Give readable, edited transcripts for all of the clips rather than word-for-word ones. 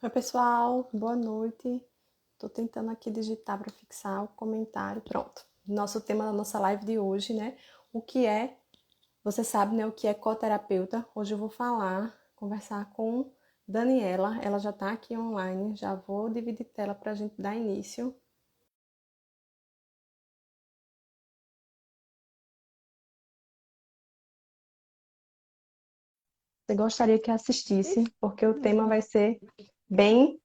Oi, pessoal, boa noite. Estou tentando aqui digitar para fixar o comentário. Pronto. Nosso tema da nossa live de hoje, né? O que é, você sabe, né? O que é coterapeuta? Hoje eu vou conversar com Daniela. Ela já está aqui online. Já vou dividir tela para a gente dar início. Você gostaria que assistisse, porque o tema vai ser bem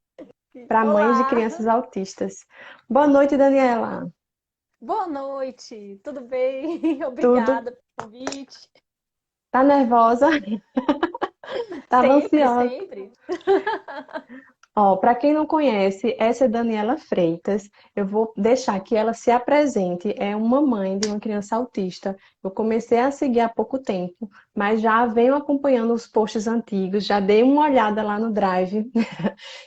para mães de Olá, crianças autistas. Boa noite, Daniela. boa noite, tudo bem? Tudo? Obrigada pelo convite. Tá nervosa? Tava Sempre, ansiosa. sempre. Ó, para quem não conhece, essa é Daniela Freitas. Eu vou deixar que ela se apresente. É uma mãe de uma criança autista. Eu comecei a seguir há pouco tempo, mas já venho acompanhando os posts antigos, já dei uma olhada lá no Drive.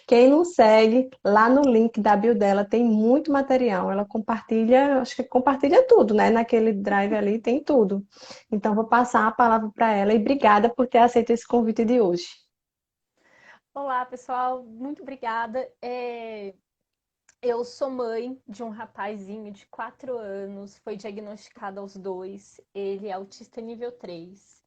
Quem não segue, lá no link da bio dela tem muito material. Ela compartilha, acho que compartilha tudo, né? Naquele Drive ali tem tudo. Então vou passar a palavra para ela e obrigada por ter aceito esse convite de hoje. Olá, pessoal, muito obrigada. Eu sou mãe de um rapazinho de 4 anos, foi diagnosticado aos 2, ele é autista nível 3.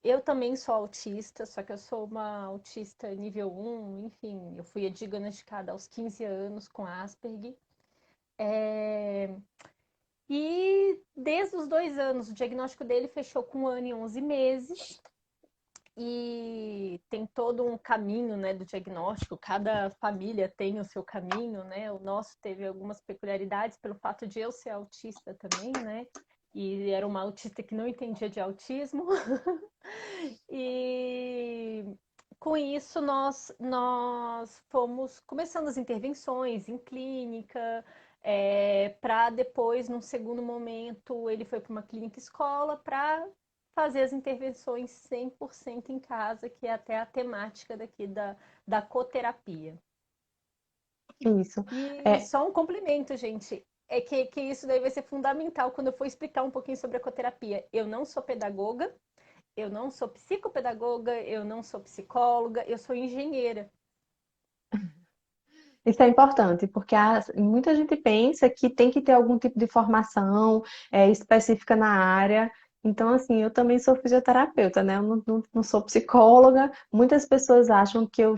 Eu também sou autista, só que eu sou uma autista nível 1, enfim, eu fui diagnosticada aos 15 anos com Asperger. É, E desde os 2 anos, o diagnóstico dele fechou com 1 ano e 11 meses. E tem todo um caminho, né, do diagnóstico. Cada família tem o seu caminho, né? O nosso teve algumas peculiaridades pelo fato de eu ser autista também, né? E era uma autista que não entendia de autismo. E com isso nós fomos começando as intervenções em clínica, para depois, num segundo momento, ele foi para uma clínica escola para fazer as intervenções 100% em casa, que é até a temática daqui da coterapia. Isso. E É, só um complemento, gente, é que isso daí vai ser fundamental quando eu for explicar um pouquinho sobre a coterapia. Eu não sou pedagoga, eu não sou psicopedagoga, eu não sou psicóloga, eu sou engenheira. Isso é importante, porque muita gente pensa que tem que ter algum tipo de formação específica na área. Então, assim, eu também sou fisioterapeuta, né? Eu não sou psicóloga. Muitas pessoas acham que eu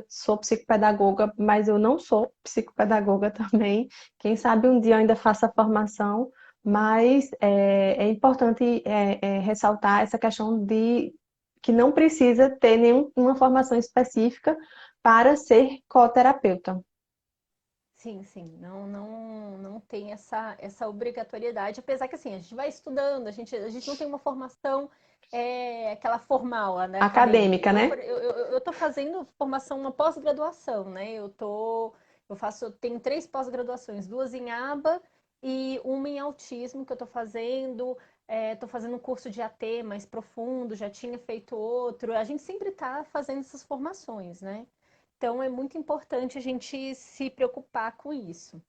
sou psicopedagoga, mas eu não sou psicopedagoga também. Quem sabe um dia eu ainda faço a formação, mas é importante ressaltar essa questão de que não precisa ter nenhuma formação específica para ser coterapeuta. Sim, sim, não tem essa obrigatoriedade, apesar que assim, a gente vai estudando, a gente não tem uma formação aquela formal, né, acadêmica. Acadêmica, Eu, né? eu tô fazendo formação, uma pós-graduação, né? Tenho 3 pós-graduações, 2 em ABA e uma em autismo que eu tô fazendo. Tô fazendo um curso de AT mais profundo, já tinha feito outro. A gente sempre está fazendo essas formações, né? Então é muito importante a gente se preocupar com isso.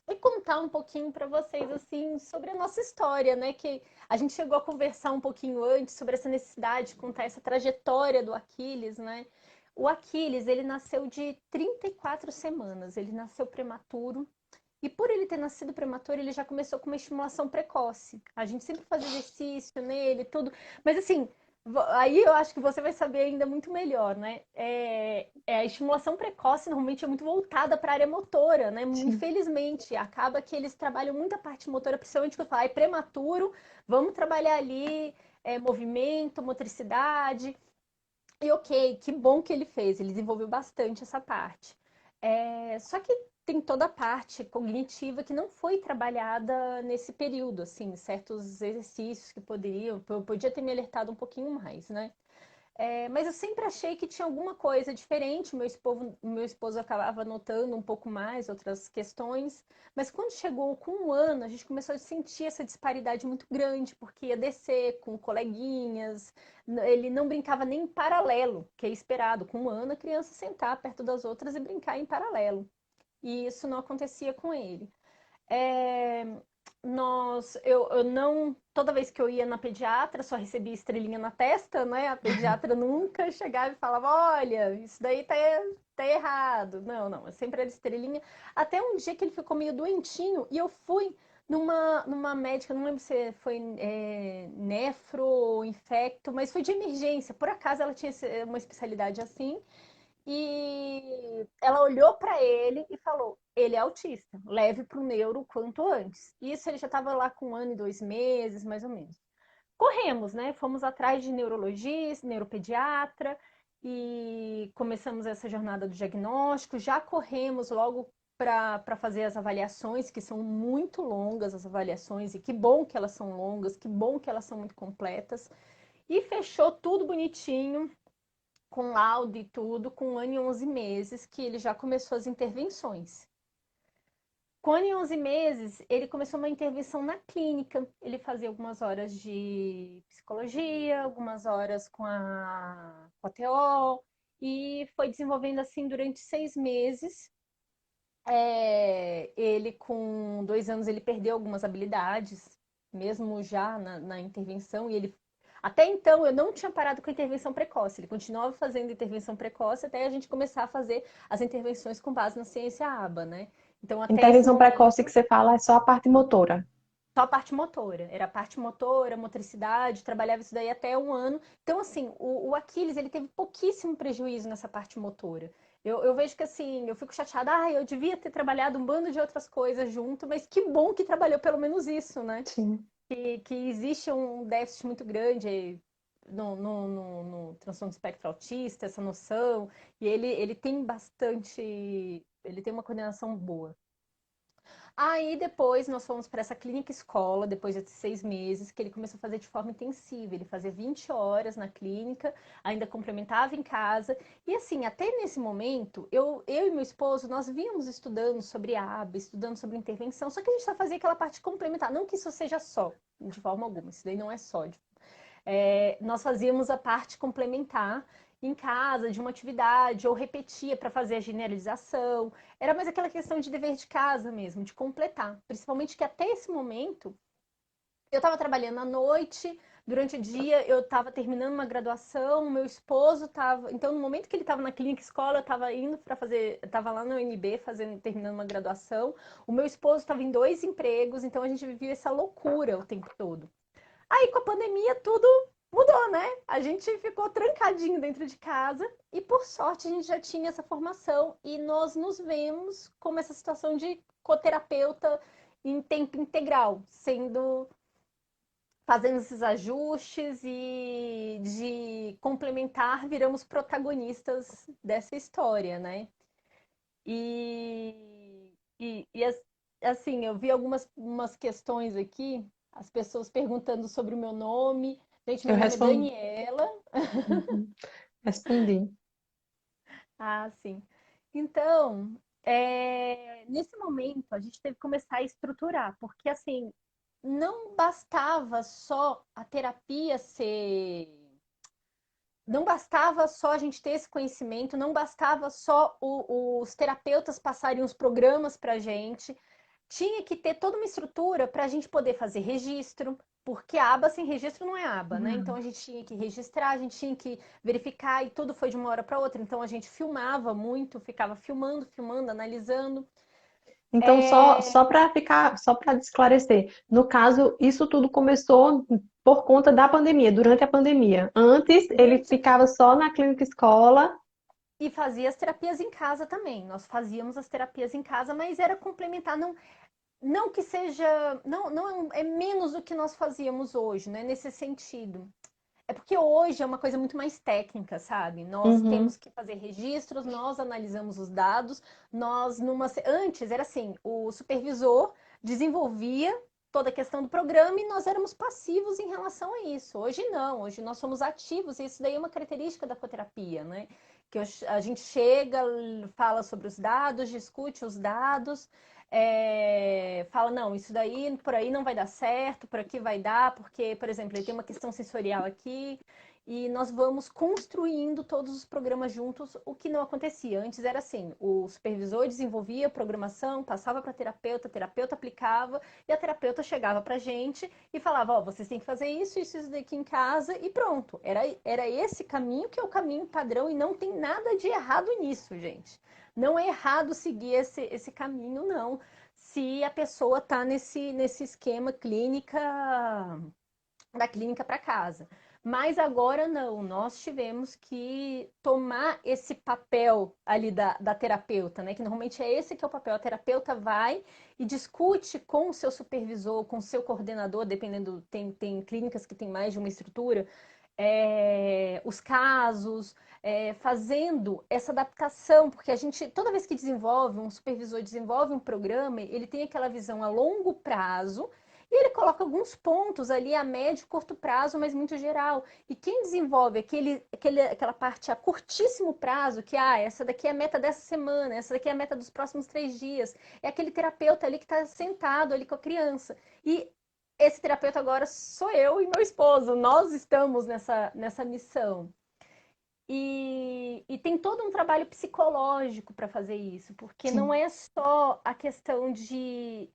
E contar um pouquinho para vocês assim sobre a nossa história, né? Que a gente chegou a conversar um pouquinho antes sobre essa necessidade de contar essa trajetória do Aquiles, né? O Aquiles, ele nasceu de 34 semanas, ele nasceu prematuro. E por ele ter nascido prematuro, ele já começou com uma estimulação precoce. A gente sempre fazia exercício nele, tudo. Mas assim, aí eu acho que você vai saber ainda muito melhor, né? A estimulação precoce normalmente é muito voltada para a área motora, né? Sim. Infelizmente, acaba que eles trabalham muito a parte motora, principalmente quando fala, é prematuro, vamos trabalhar ali movimento, motricidade. E ok, que bom que ele fez, ele desenvolveu bastante essa parte. Só que tem toda a parte cognitiva que não foi trabalhada nesse período, assim, certos exercícios que podia ter me alertado um pouquinho mais, né? Mas eu sempre achei que tinha alguma coisa diferente. Meu esposo acabava notando um pouco mais outras questões. Mas quando chegou com 1 ano, a gente começou a sentir essa disparidade muito grande, porque ia descer com coleguinhas, ele não brincava nem em paralelo, que é esperado. Com 1 ano, a criança sentar perto das outras e brincar em paralelo. E isso não acontecia com ele. É, eu não, toda vez que eu ia na pediatra, só recebia estrelinha na testa, né? A pediatra nunca chegava e falava, olha, isso daí tá errado. Não, não, eu sempre era estrelinha. Até um dia que ele ficou meio doentinho e eu fui numa médica, não lembro se foi nefro ou infecto, mas foi de emergência. Por acaso ela tinha uma especialidade assim. E ela olhou para ele e falou: ele é autista, leve para o neuro o quanto antes. Isso ele já estava lá com 1 ano e 2 meses, mais ou menos. Corremos, né? Fomos atrás de neurologista, neuropediatra e começamos essa jornada do diagnóstico. Já corremos logo para fazer as avaliações, que são muito longas as avaliações, e que bom que elas são longas, que bom que elas são muito completas. E fechou tudo bonitinho com laudo e tudo, com 1 ano e 11 meses, que ele já começou as intervenções. Com 1 ano e 11 meses, ele começou uma intervenção na clínica. Ele fazia algumas horas de psicologia, algumas horas com a TO, e foi desenvolvendo assim durante 6 meses. Ele, com 2 anos, ele perdeu algumas habilidades, mesmo já na intervenção, e ele até então eu não tinha parado com a intervenção precoce. Ele continuava fazendo intervenção precoce até a gente começar a fazer as intervenções com base na ciência ABA, né? Então, até esse Intervenção precoce que momento, você fala é só a parte motora. só a parte motora. Era a parte motora, motricidade, trabalhava isso daí até 1 ano. Então, assim, o Aquiles, ele teve pouquíssimo prejuízo nessa parte motora. Eu vejo que, assim, eu fico chateada. Ah, eu devia ter trabalhado um bando de outras coisas junto, mas que bom que trabalhou pelo menos isso, né? Sim. Que existe um déficit muito grande no transtorno do espectro autista, essa noção, e ele tem bastante, ele tem uma coordenação boa. Aí depois nós fomos para essa clínica escola, depois de 6 meses, que ele começou a fazer de forma intensiva. Ele fazia 20 horas na clínica, ainda complementava em casa. E assim, até nesse momento, eu e meu esposo, nós vínhamos estudando sobre ABA, estudando sobre intervenção, só que a gente só fazia aquela parte complementar. Não que isso seja só, de forma alguma, isso daí não é só. Nós fazíamos a parte complementar em casa, de uma atividade, ou repetia para fazer a generalização. Era mais aquela questão de dever de casa mesmo, de completar. Principalmente que até esse momento eu estava trabalhando à noite, durante o dia eu estava terminando uma graduação, meu esposo estava. Então, no momento que ele estava na clínica escola, eu estava indo para fazer. Estava lá no UNB fazendo, terminando uma graduação. O meu esposo estava em 2 empregos, então a gente vivia essa loucura o tempo todo. Aí com a pandemia tudo mudou, né? A gente ficou trancadinho dentro de casa e por sorte a gente já tinha essa formação e nós nos vemos como essa situação de coterapeuta em tempo integral, sendo fazendo esses ajustes e de complementar, viramos protagonistas dessa história, né? E assim, eu vi algumas umas questões aqui, as pessoas perguntando sobre o meu nome. Gente, Eu meu nome é respondo. Daniela. Uhum. Respondi. Ah, sim. Então, nesse momento, a gente teve que começar a estruturar, porque assim, não bastava só a terapia ser. Não bastava só a gente ter esse conhecimento, não bastava só os terapeutas passarem os programas para a gente, tinha que ter toda uma estrutura para a gente poder fazer registro, porque a aba sem registro não é aba, né? Então Não. a gente tinha que registrar, a gente tinha que verificar e tudo foi de uma hora para outra. Então a gente filmava muito, ficava filmando, filmando, analisando. Então, É, só para ficar, só para esclarecer, no caso, isso tudo começou por conta da pandemia, durante a pandemia. Antes, ele durante ficava só na clínica escola. e fazia as terapias em casa também. Nós fazíamos as terapias em casa, mas era complementar, não que seja, não é menos do que nós fazíamos hoje, né? Nesse sentido. É porque hoje é uma coisa muito mais técnica, sabe? Nós Uhum. temos que fazer registros, nós analisamos os dados, antes era assim, o supervisor desenvolvia toda a questão do programa e nós éramos passivos em relação a isso. Hoje não, hoje nós somos ativos e isso daí é uma característica da coterapia, né? Que a gente chega, fala sobre os dados, discute os dados, fala, não, isso daí por aí não vai dar certo, por aqui vai dar, porque, por exemplo, ele tem uma questão sensorial aqui. e nós vamos construindo todos os programas juntos, o que não acontecia. Antes era assim, o supervisor desenvolvia a programação, passava para a terapeuta aplicava, e a terapeuta chegava para a gente e falava, ó, vocês têm que fazer isso daqui em casa, e pronto. Era esse caminho que é o caminho padrão, e não tem nada de errado nisso, gente. Não é errado seguir esse caminho, não, se a pessoa está nesse esquema da clínica para casa. Mas agora não, nós tivemos que tomar esse papel ali da terapeuta, né? Que normalmente é esse que é o papel. A terapeuta vai e discute com o seu supervisor, com o seu coordenador, dependendo, tem clínicas que tem mais de uma estrutura, os casos, fazendo essa adaptação, porque a gente, toda vez que desenvolve, um supervisor desenvolve um programa, ele tem aquela visão a longo prazo, e ele coloca alguns pontos ali a médio e curto prazo, mas muito geral. E quem desenvolve aquela parte a curtíssimo prazo, que essa daqui é a meta dessa semana, essa daqui é a meta dos próximos 3 dias, é aquele terapeuta ali que está sentado ali com a criança. E esse terapeuta agora sou eu e meu esposo, nós estamos nessa missão. E tem todo um trabalho psicológico para fazer isso, porque não Sim. é só a questão de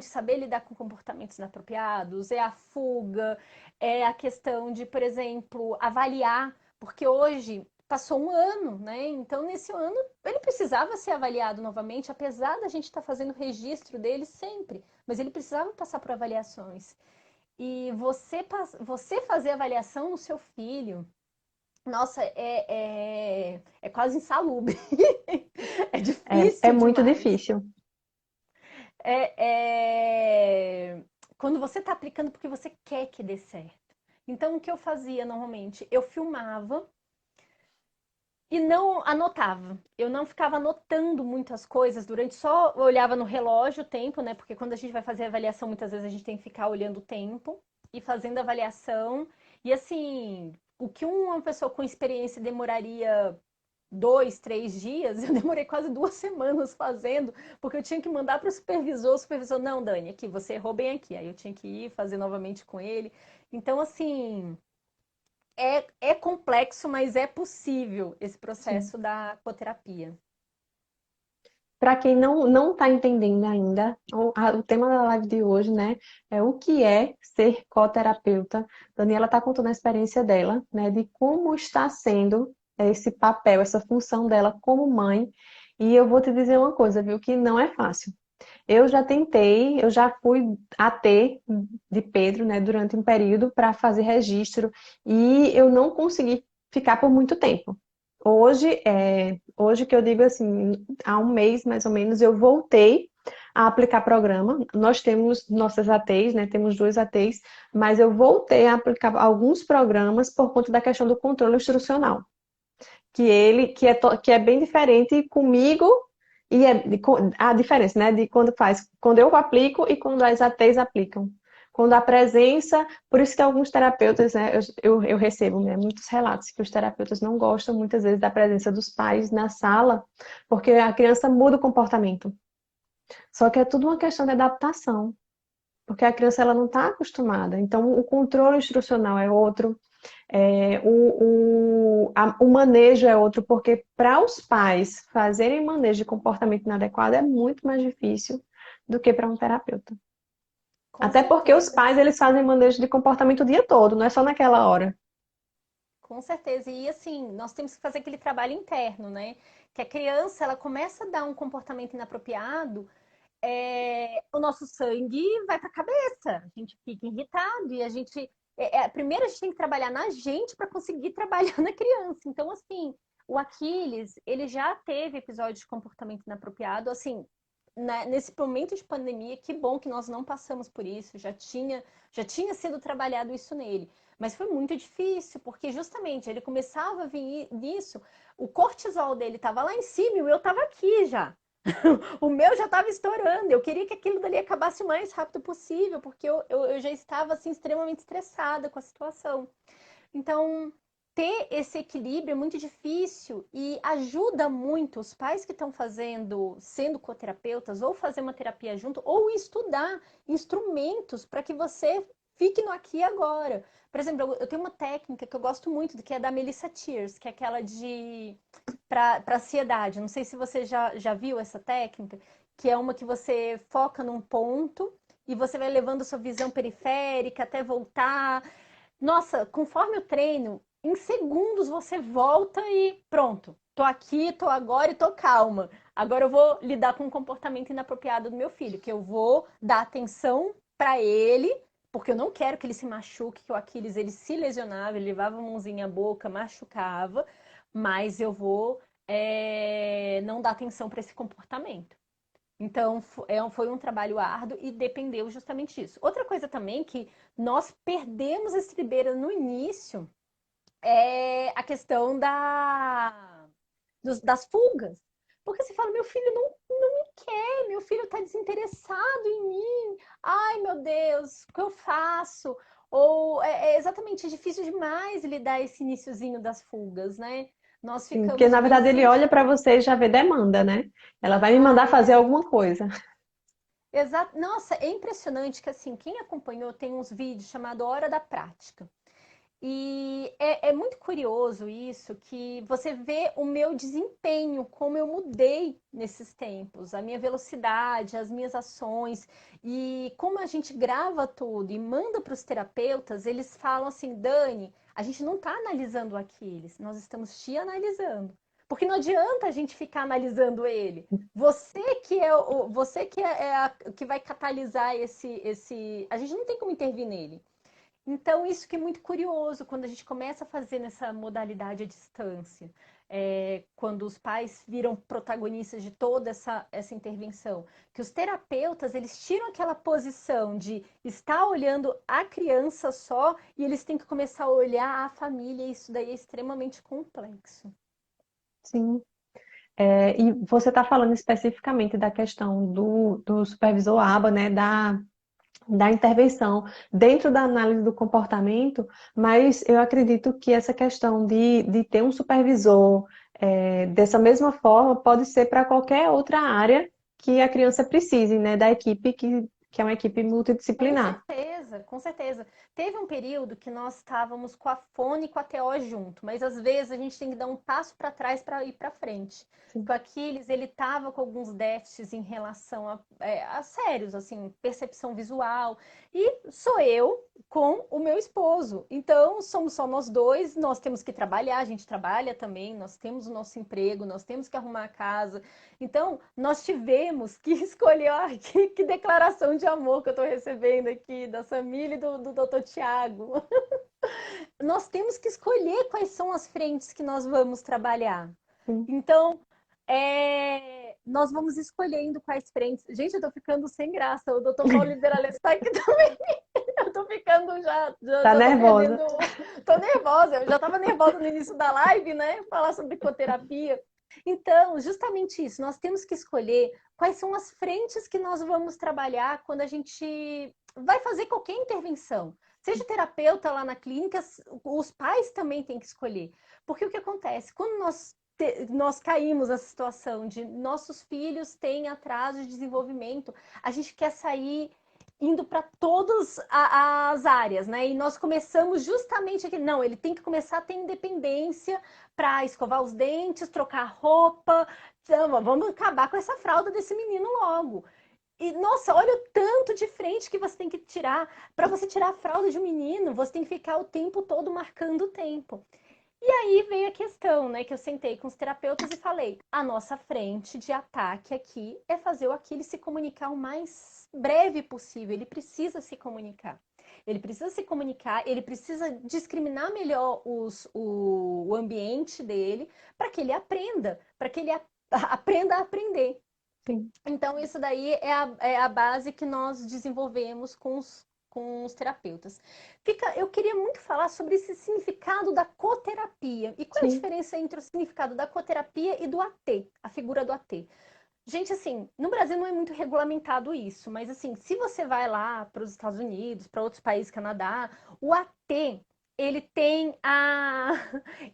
saber lidar com comportamentos inapropriados, é a fuga, é a questão de, por exemplo, avaliar, porque hoje passou um ano, né? Então, nesse ano, ele precisava ser avaliado novamente, apesar da gente estar fazendo registro dele sempre, mas ele precisava passar por avaliações. E você fazer avaliação no seu filho, nossa, é quase insalubre. É É difícil muito demais. difícil. Quando você está aplicando porque você quer que dê certo. Então, o que eu fazia normalmente? Eu filmava e não anotava. Eu não ficava anotando muitas coisas durante, só olhava no relógio o tempo, né? Porque quando a gente vai fazer a avaliação, muitas vezes a gente tem que ficar olhando o tempo e fazendo a avaliação. E assim, o que uma pessoa com experiência demoraria 2, 3 dias, eu demorei quase 2 semanas fazendo, porque eu tinha que mandar para o supervisor, não, Dani, aqui, você errou bem aqui. Aí eu tinha que ir fazer novamente com ele. Então, assim, é complexo, mas é possível esse Sim. processo da coterapia. Para quem não está entendendo ainda, o tema da live de hoje, né, é o que é ser coterapeuta. Daniela está contando a experiência dela, né, de como está sendo esse papel, essa função dela como mãe. E eu vou te dizer uma coisa, viu, que não é fácil. Eu já tentei, eu já fui AT de Pedro, né, durante um período para fazer registro e eu não consegui ficar por muito tempo. Hoje que eu digo assim, há um mês mais ou menos, eu voltei a aplicar programa. Nós temos nossas ATs, né? Temos duas ATs, mas eu voltei a aplicar alguns programas por conta da questão do controle instrucional, que é bem diferente comigo e a diferença, né, de quando eu aplico e quando as ATs aplicam. Quando a presença, por isso que alguns terapeutas, né, eu recebo, né, muitos relatos que os terapeutas não gostam muitas vezes da presença dos pais na sala, porque a criança muda o comportamento. Só que é tudo uma questão de adaptação, porque a criança ela não está acostumada. Então, o controle instrucional é outro, o manejo é outro, porque para os pais fazerem manejo de comportamento inadequado é muito mais difícil do que para um terapeuta. Com Até porque os certeza, pais eles fazem manejo de comportamento o dia todo, não é só naquela hora. com certeza. E assim, nós temos que fazer aquele trabalho interno, né? Que a criança, ela começa a dar um comportamento inapropriado, o nosso sangue vai para a cabeça, a gente fica irritado e a gente. Primeiro a gente tem que trabalhar na gente para conseguir trabalhar na criança. Então, assim, o Aquiles, ele já teve episódios de comportamento inapropriado, assim, nesse momento de pandemia, que bom que nós não passamos por isso, já tinha sido trabalhado isso nele. Mas foi muito difícil, porque justamente ele começava a vir nisso, o cortisol dele estava lá em cima e o meu estava aqui já. O meu já estava estourando. Eu queria que aquilo dali acabasse o mais rápido possível, porque eu já estava assim, extremamente estressada com a situação. Então, ter esse equilíbrio é muito difícil e ajuda muito os pais que estão sendo coterapeutas, ou fazer uma terapia junto, ou estudar instrumentos para que você fique no aqui e agora. Por exemplo, eu tenho uma técnica que eu gosto muito, que é da Melissa Tears, que é aquela de para ansiedade. Não sei se você já viu essa técnica, que é uma que você foca num ponto e você vai levando sua visão periférica até voltar. Nossa, conforme o treino, em segundos você volta e pronto. Tô aqui, tô agora e tô calma. Agora eu vou lidar com o comportamento inapropriado do meu filho, que eu vou dar atenção para ele, porque eu não quero que ele se machuque, que o Aquiles ele se lesionava, ele levava a mãozinha à boca, machucava, mas eu vou não dar atenção para esse comportamento. Então, foi um trabalho árduo e dependeu justamente disso. Outra coisa também que nós perdemos a estribeira no início é a questão das fugas. Porque você fala, meu filho não me quer, meu filho está desinteressado em mim. Ai, meu Deus, o que eu faço? Ou é exatamente difícil demais lidar esse iniciozinho das fugas, né? Nós Sim, porque ficamos na verdade ele olha para ressentidos. você e já vê demanda, né? Ela vai me mandar Ai, fazer alguma coisa. exato. Nossa, é impressionante que assim, quem acompanhou tem uns vídeos chamado Hora da Prática. E é muito curioso isso, que você vê o meu desempenho, como eu mudei nesses tempos, a minha velocidade, as minhas ações, e como a gente grava tudo e manda para os terapeutas, eles falam assim, Dani, a gente não está analisando o Aquiles, nós estamos te analisando. Porque não adianta a gente ficar analisando ele. Você que vai catalisar esse. A gente não tem como intervir nele. Então, isso que é muito curioso quando a gente começa a fazer nessa modalidade à distância, quando os pais viram protagonistas de toda essa intervenção, que os terapeutas, eles tiram aquela posição de estar olhando a criança só e eles têm que começar a olhar a família, e isso daí é extremamente complexo. Sim. E você está falando especificamente da questão do supervisor ABA, né? Da intervenção dentro da análise do comportamento, mas eu acredito que essa questão de ter um supervisor dessa mesma forma pode ser para qualquer outra área que a criança precise, né, da equipe que é uma equipe Com multidisciplinar. certeza, com certeza. Teve um período que nós estávamos com a Fone e com a TO junto, mas às vezes a gente tem que dar um passo para trás para ir para frente. Sim. O Aquiles, ele estava com alguns déficits em relação a sérios, assim, percepção visual. E sou eu com o meu esposo. Então, somos só nós dois, nós temos que trabalhar, a gente trabalha também, nós temos o nosso emprego, nós temos que arrumar a casa. Então, nós tivemos que escolher, ai, que declaração de amor que eu estou recebendo aqui da Samília e do Dr. Tiago. Nós temos que escolher quais são as frentes que nós vamos trabalhar. Sim. Então, nós vamos escolhendo quais frentes. Gente, eu tô ficando sem graça. O Dr. Paulo Liderales está aqui também. Eu tô ficando Tá já tô nervosa? perdendo. Tô nervosa. Eu já estava nervosa no início da live, né? Falar sobre ecoterapia. Então, justamente isso. Nós temos que escolher quais são as frentes que nós vamos trabalhar quando a gente vai fazer qualquer intervenção. Seja terapeuta lá na clínica, os pais também têm que escolher. Porque o que acontece? Quando nós caímos nessa situação de nossos filhos têm atraso de desenvolvimento, a gente quer sair indo para todas as áreas, né? E nós começamos justamente aqui, não, ele tem que começar a ter independência para escovar os dentes, trocar roupa, então, vamos acabar com essa fralda desse menino logo. E, nossa, olha o tanto de frente que você tem que tirar. Para você tirar a fralda de um menino, você tem que ficar o tempo todo marcando o tempo. E aí veio a questão, né, que eu sentei com os terapeutas e falei: a nossa frente de ataque aqui é fazer o Aquiles se comunicar o mais breve possível. Ele precisa se comunicar. Ele precisa se comunicar, ele precisa discriminar melhor o ambiente dele para que ele aprenda, para que ele aprenda a aprender. Sim. Então, isso daí é a base que nós desenvolvemos com os terapeutas. Eu queria muito falar sobre esse significado da coterapia. E qual é a Sim. diferença entre o significado da coterapia e do AT, a figura do AT? Gente, assim, no Brasil não é muito regulamentado isso, mas assim, se você vai lá para os Estados Unidos, para outros países, Canadá, o AT, ele tem a,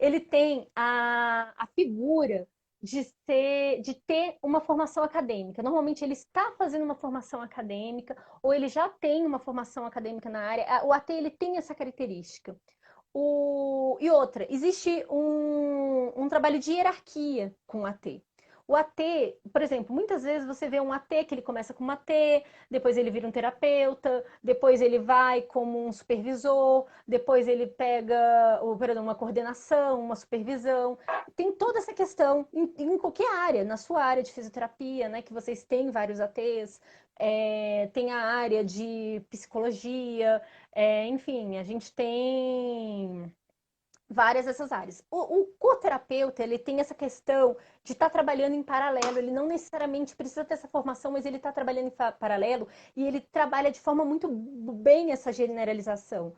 ele tem a figura de ter uma formação acadêmica. Normalmente ele está fazendo uma formação acadêmica ou ele já tem uma formação acadêmica na área. O AT ele tem essa característica. E outra, existe um trabalho de hierarquia com o AT. O AT, por exemplo, muitas vezes você vê um AT que ele começa como AT, depois ele vira um terapeuta, depois ele vai como um supervisor, depois ele pega, perdão, uma coordenação, uma supervisão. Tem toda essa questão em qualquer área, na sua área de fisioterapia, né, que vocês têm vários ATs, tem a área de psicologia, enfim, a gente tem várias dessas áreas. O coterapeuta, ele tem essa questão de estar trabalhando em paralelo, ele não necessariamente precisa ter essa formação, mas ele está trabalhando em paralelo e ele trabalha de forma muito bem essa generalização.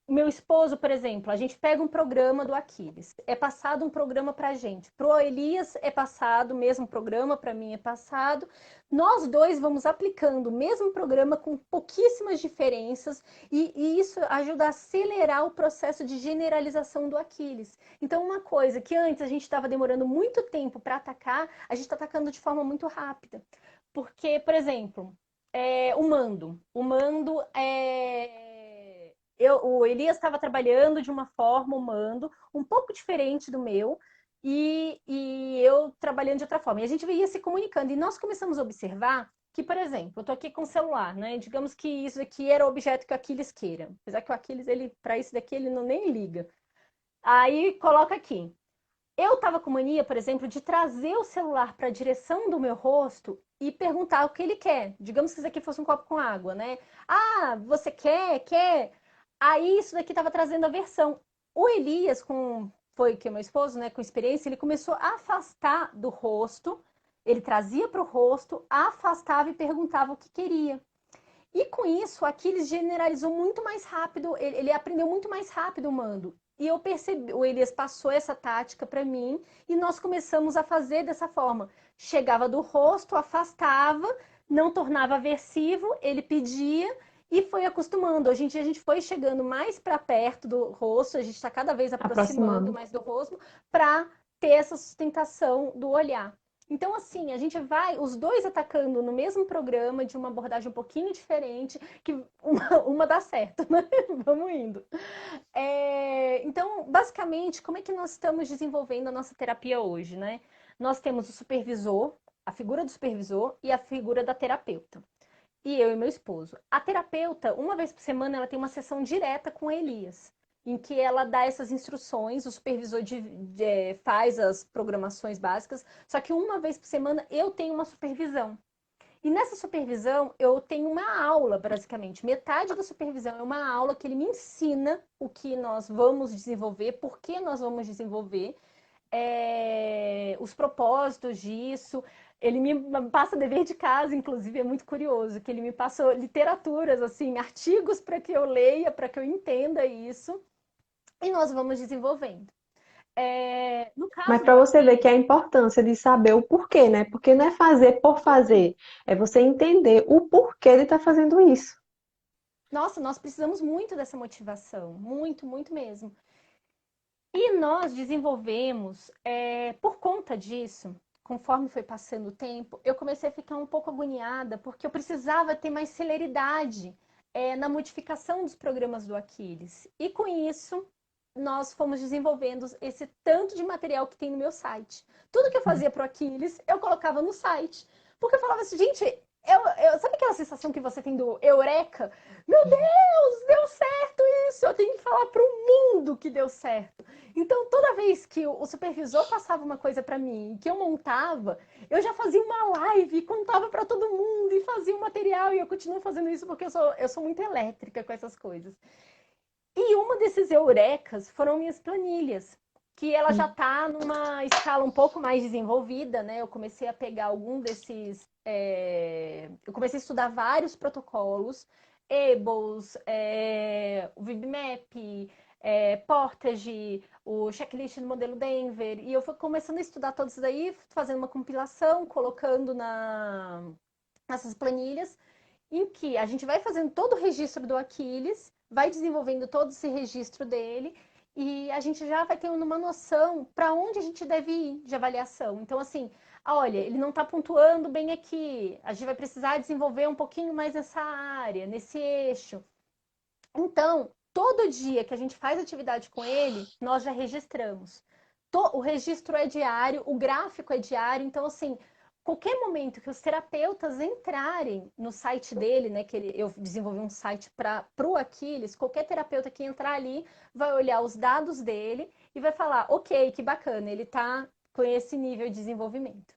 Meu esposo, por exemplo, a gente pega um programa do Aquiles, é passado um programa para a gente. Para o Elias é passado o mesmo programa, para mim é passado. Nós dois vamos aplicando o mesmo programa com pouquíssimas diferenças e isso ajuda a acelerar o processo de generalização do Aquiles. Então, uma coisa que antes a gente estava demorando muito tempo para atacar, a gente está atacando de forma muito rápida. Porque, por exemplo, o mando. O mando o Elias estava trabalhando de uma forma, o mando, um pouco diferente do meu, e eu trabalhando de outra forma. E a gente ia se comunicando. E nós começamos a observar que, por exemplo, eu tô aqui com o celular, né? Digamos que isso aqui era o objeto que o Aquiles queira. Apesar que o Aquiles, ele, para isso daqui, ele não nem liga. Aí coloca aqui. Eu tava com mania, por exemplo, de trazer o celular para a direção do meu rosto e perguntar o que ele quer. Digamos que isso aqui fosse um copo com água, né? Ah, você quer? Quer? Aí isso daqui tava trazendo aversão. O Elias, foi que é meu esposo, né, com experiência, ele começou a afastar do rosto, ele trazia para o rosto, afastava e perguntava o que queria. E com isso, aqui ele generalizou muito mais rápido, ele aprendeu muito mais rápido o mando. E eu percebi, o Elias passou essa tática para mim e nós começamos a fazer dessa forma. Chegava do rosto, afastava, não tornava aversivo, ele pedia e foi acostumando. Hoje em dia a gente foi chegando mais para perto do rosto, a gente está cada vez aproximando Aproximando. mais do rosto para ter essa sustentação do olhar. Então, assim, a gente vai, os dois atacando no mesmo programa, de uma abordagem um pouquinho diferente, que uma dá certo, né? Vamos indo. Então, basicamente, como é que nós estamos desenvolvendo a nossa terapia hoje, né? Nós temos o supervisor, a figura do supervisor e a figura da terapeuta. E eu e meu esposo. A terapeuta, uma vez por semana, ela tem uma sessão direta com a Elias, em que ela dá essas instruções, o supervisor faz as programações básicas, só que uma vez por semana eu tenho uma supervisão. E nessa supervisão eu tenho uma aula, basicamente. Metade da supervisão é uma aula que ele me ensina o que nós vamos desenvolver, por que nós vamos desenvolver, os propósitos disso. Ele me passa dever de casa, inclusive, é muito curioso, que ele me passa literaturas, assim, artigos para que eu leia, para que eu entenda isso, e nós vamos desenvolvendo. No Mas caso para do você ver Aqui, que a importância de saber o porquê, né? Porque não é fazer por fazer, é você entender o porquê de estar fazendo isso. nossa, nós precisamos muito dessa motivação, muito, muito mesmo. E nós desenvolvemos, por conta disso, conforme foi passando o tempo, eu comecei a ficar um pouco agoniada, porque eu precisava ter mais celeridade, na modificação dos programas do Aquiles. E com isso, nós fomos desenvolvendo esse tanto de material que tem no meu site. Tudo que eu fazia para o Aquiles, eu colocava no site. Porque eu falava assim, gente, sabe aquela sensação que você tem do eureka? Meu Deus, deu certo isso! Eu tenho que falar para o mundo que deu certo. Então, toda vez que o supervisor passava uma coisa para mim, que eu montava, eu já fazia uma live, contava para todo mundo e fazia um material. E eu continuo fazendo isso porque eu sou muito elétrica com essas coisas. E uma desses eurecas foram minhas planilhas, que ela já está numa escala um pouco mais desenvolvida, né? Eu comecei a pegar algum desses. Eu comecei a estudar vários protocolos, Ables, o VibMap, Portage, o checklist do modelo Denver, e eu fui começando a estudar todos isso daí, fazendo uma compilação, colocando nessas planilhas, em que a gente vai fazendo todo o registro do Aquiles, vai desenvolvendo todo esse registro dele, e a gente já vai tendo uma noção para onde a gente deve ir de avaliação. Então, assim, olha, ele não está pontuando bem aqui, a gente vai precisar desenvolver um pouquinho mais nessa área, nesse eixo. Então, todo dia que a gente faz atividade com ele, nós já registramos. O registro é diário, o gráfico é diário, então, assim, qualquer momento que os terapeutas entrarem no site dele, né, eu desenvolvi um site para o Aquiles, qualquer terapeuta que entrar ali vai olhar os dados dele e vai falar, ok, que bacana, ele está com esse nível de desenvolvimento.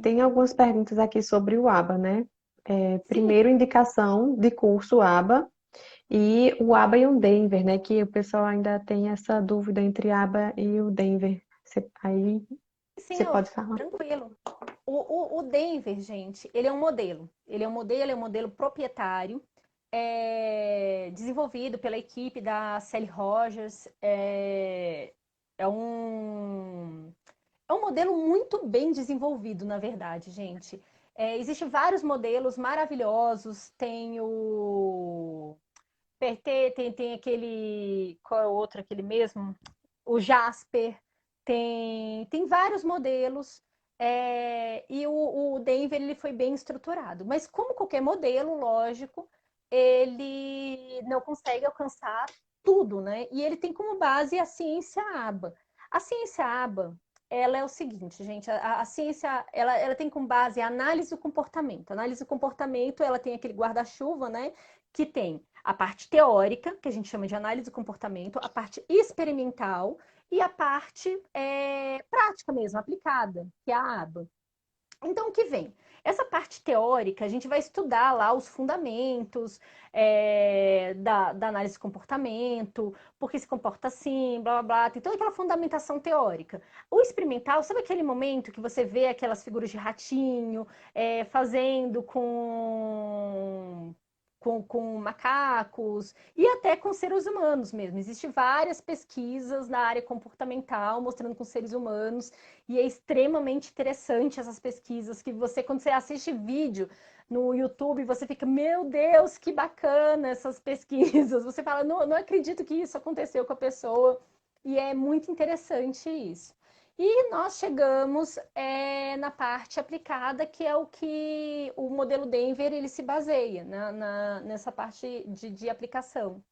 Tem algumas perguntas aqui sobre o ABA, né? Sim, Primeiro, indicação de curso ABA e o ABA e o Denver, né? Que o pessoal ainda tem essa dúvida entre ABA e o Denver. Aí sim, você pode falar. tranquilo. O Denver, gente, ele é um modelo. Ele é um modelo proprietário, desenvolvido pela equipe da Sally Rogers. É um, é um modelo muito bem desenvolvido, na verdade, gente. Existem vários modelos maravilhosos. Tem o PT, tem aquele. Qual é o outro? Aquele mesmo? O Jasper, tem vários modelos, e o Denver ele foi bem estruturado. Mas como qualquer modelo, lógico, ele não consegue alcançar tudo, né? E ele tem como base a ciência ABA. A ciência ABA, ela é o seguinte, gente, a ciência, ela tem como base a análise do comportamento. A análise do comportamento, ela tem aquele guarda-chuva, né? Que tem a parte teórica, que a gente chama de análise do comportamento, a parte experimental, e a parte prática mesmo, aplicada, que é a aba. Então, o que vem? Essa parte teórica, a gente vai estudar lá os fundamentos da análise de comportamento, por que se comporta assim, blá, blá, blá. Tem toda aquela fundamentação teórica. O experimental, sabe aquele momento que você vê aquelas figuras de ratinho fazendo com macacos e até com seres humanos mesmo. Existem várias pesquisas na área comportamental mostrando com seres humanos e é extremamente interessante essas pesquisas que você, quando você assiste vídeo no YouTube, você fica, meu Deus, que bacana essas pesquisas. Você fala, não, não acredito que isso aconteceu com a pessoa. E é muito interessante isso. E nós chegamos na parte aplicada, que é o que o modelo Denver ele se baseia nessa parte de aplicação.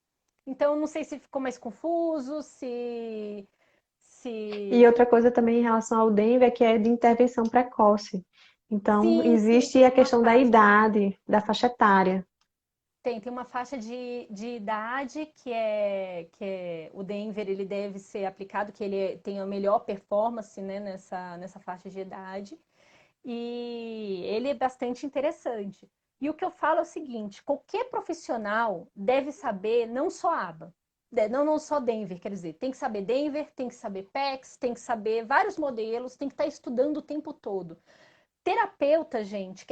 Então, não sei se ficou mais confuso, E se... outra coisa também em relação ao Denver, que é de intervenção precoce. Então, Sim, sim, existe tem a uma questão da faixa. idade, da faixa etária. Tem uma faixa de idade que é o Denver, ele deve ser aplicado, que tem a melhor performance, né, nessa faixa de idade. E ele é bastante interessante. E o que eu falo é o seguinte: qualquer profissional deve saber não só ABA, não só Denver, quer dizer, tem que saber Denver, tem que saber PECs, tem que saber vários modelos, tem que estar estudando o tempo todo. Terapeuta, gente,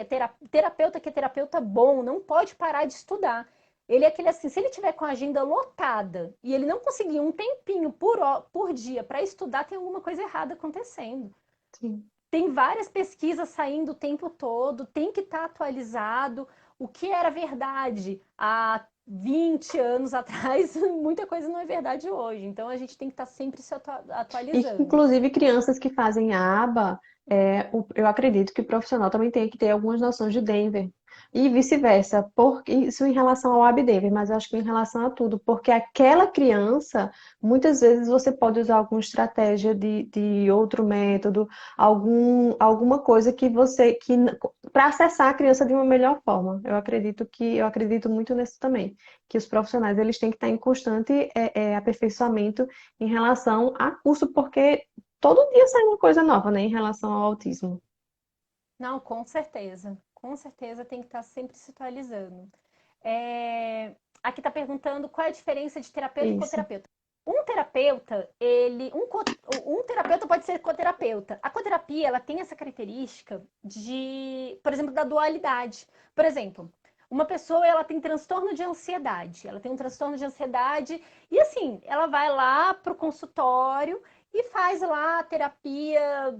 terapeuta que é terapeuta bom, não pode parar de estudar. Ele é aquele assim, se ele tiver com a agenda lotada e ele não conseguir um tempinho por dia para estudar, tem alguma coisa errada acontecendo. Sim. Tem várias pesquisas saindo o tempo todo, tem que estar atualizado. O que era verdade há 20 anos atrás, muita coisa não é verdade hoje. Então a gente tem que estar sempre se E, atualizando. inclusive, crianças que fazem aba, eu acredito que o profissional também tem que ter algumas noções de Denver. E vice-versa, isso em relação ao AB Denver, mas eu acho que em relação a tudo, porque aquela criança, muitas vezes você pode usar alguma estratégia de outro método, alguma coisa que para acessar a criança de uma melhor forma. Eu acredito muito nisso também, que os profissionais eles têm que estar em constante aperfeiçoamento em relação a curso, porque todo dia sai uma coisa nova, né, em relação ao autismo. Não, com certeza. Com certeza tem que estar sempre se atualizando. É, Aqui está perguntando qual é a diferença de terapeuta e Isso. coterapeuta. Um terapeuta, um terapeuta pode ser coterapeuta. A coterapia, ela tem essa característica de, por exemplo, da dualidade. Por exemplo, uma pessoa, ela tem transtorno de ansiedade. Ela tem um transtorno de ansiedade e, assim, ela vai lá para o consultório e faz lá a terapia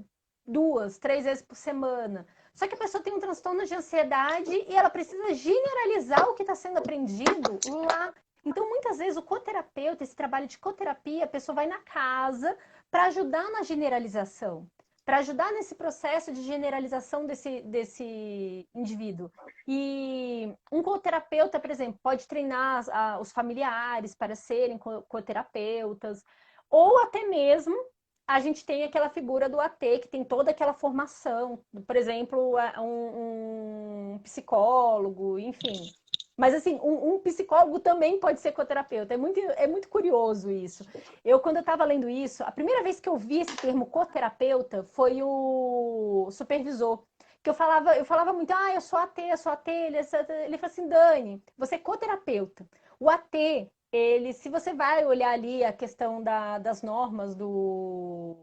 2, 3 vezes por semana. Só que a pessoa tem um transtorno de ansiedade e ela precisa generalizar o que está sendo aprendido lá. Então, muitas vezes, o coterapeuta, esse trabalho de coterapia, a pessoa vai na casa para ajudar na generalização, para ajudar nesse processo de generalização desse indivíduo. E um coterapeuta, por exemplo, pode treinar os familiares para serem coterapeutas, ou até mesmo a gente tem aquela figura do AT, que tem toda aquela formação, por exemplo, um psicólogo, enfim. Mas, assim, um psicólogo também pode ser coterapeuta. É muito curioso isso. Quando eu estava lendo isso, a primeira vez que eu vi esse termo coterapeuta foi o supervisor. Que eu falava muito, eu sou AT, eu sou AT. Ele falou assim, Dani, você é coterapeuta. O AT, se você vai olhar ali a questão das normas do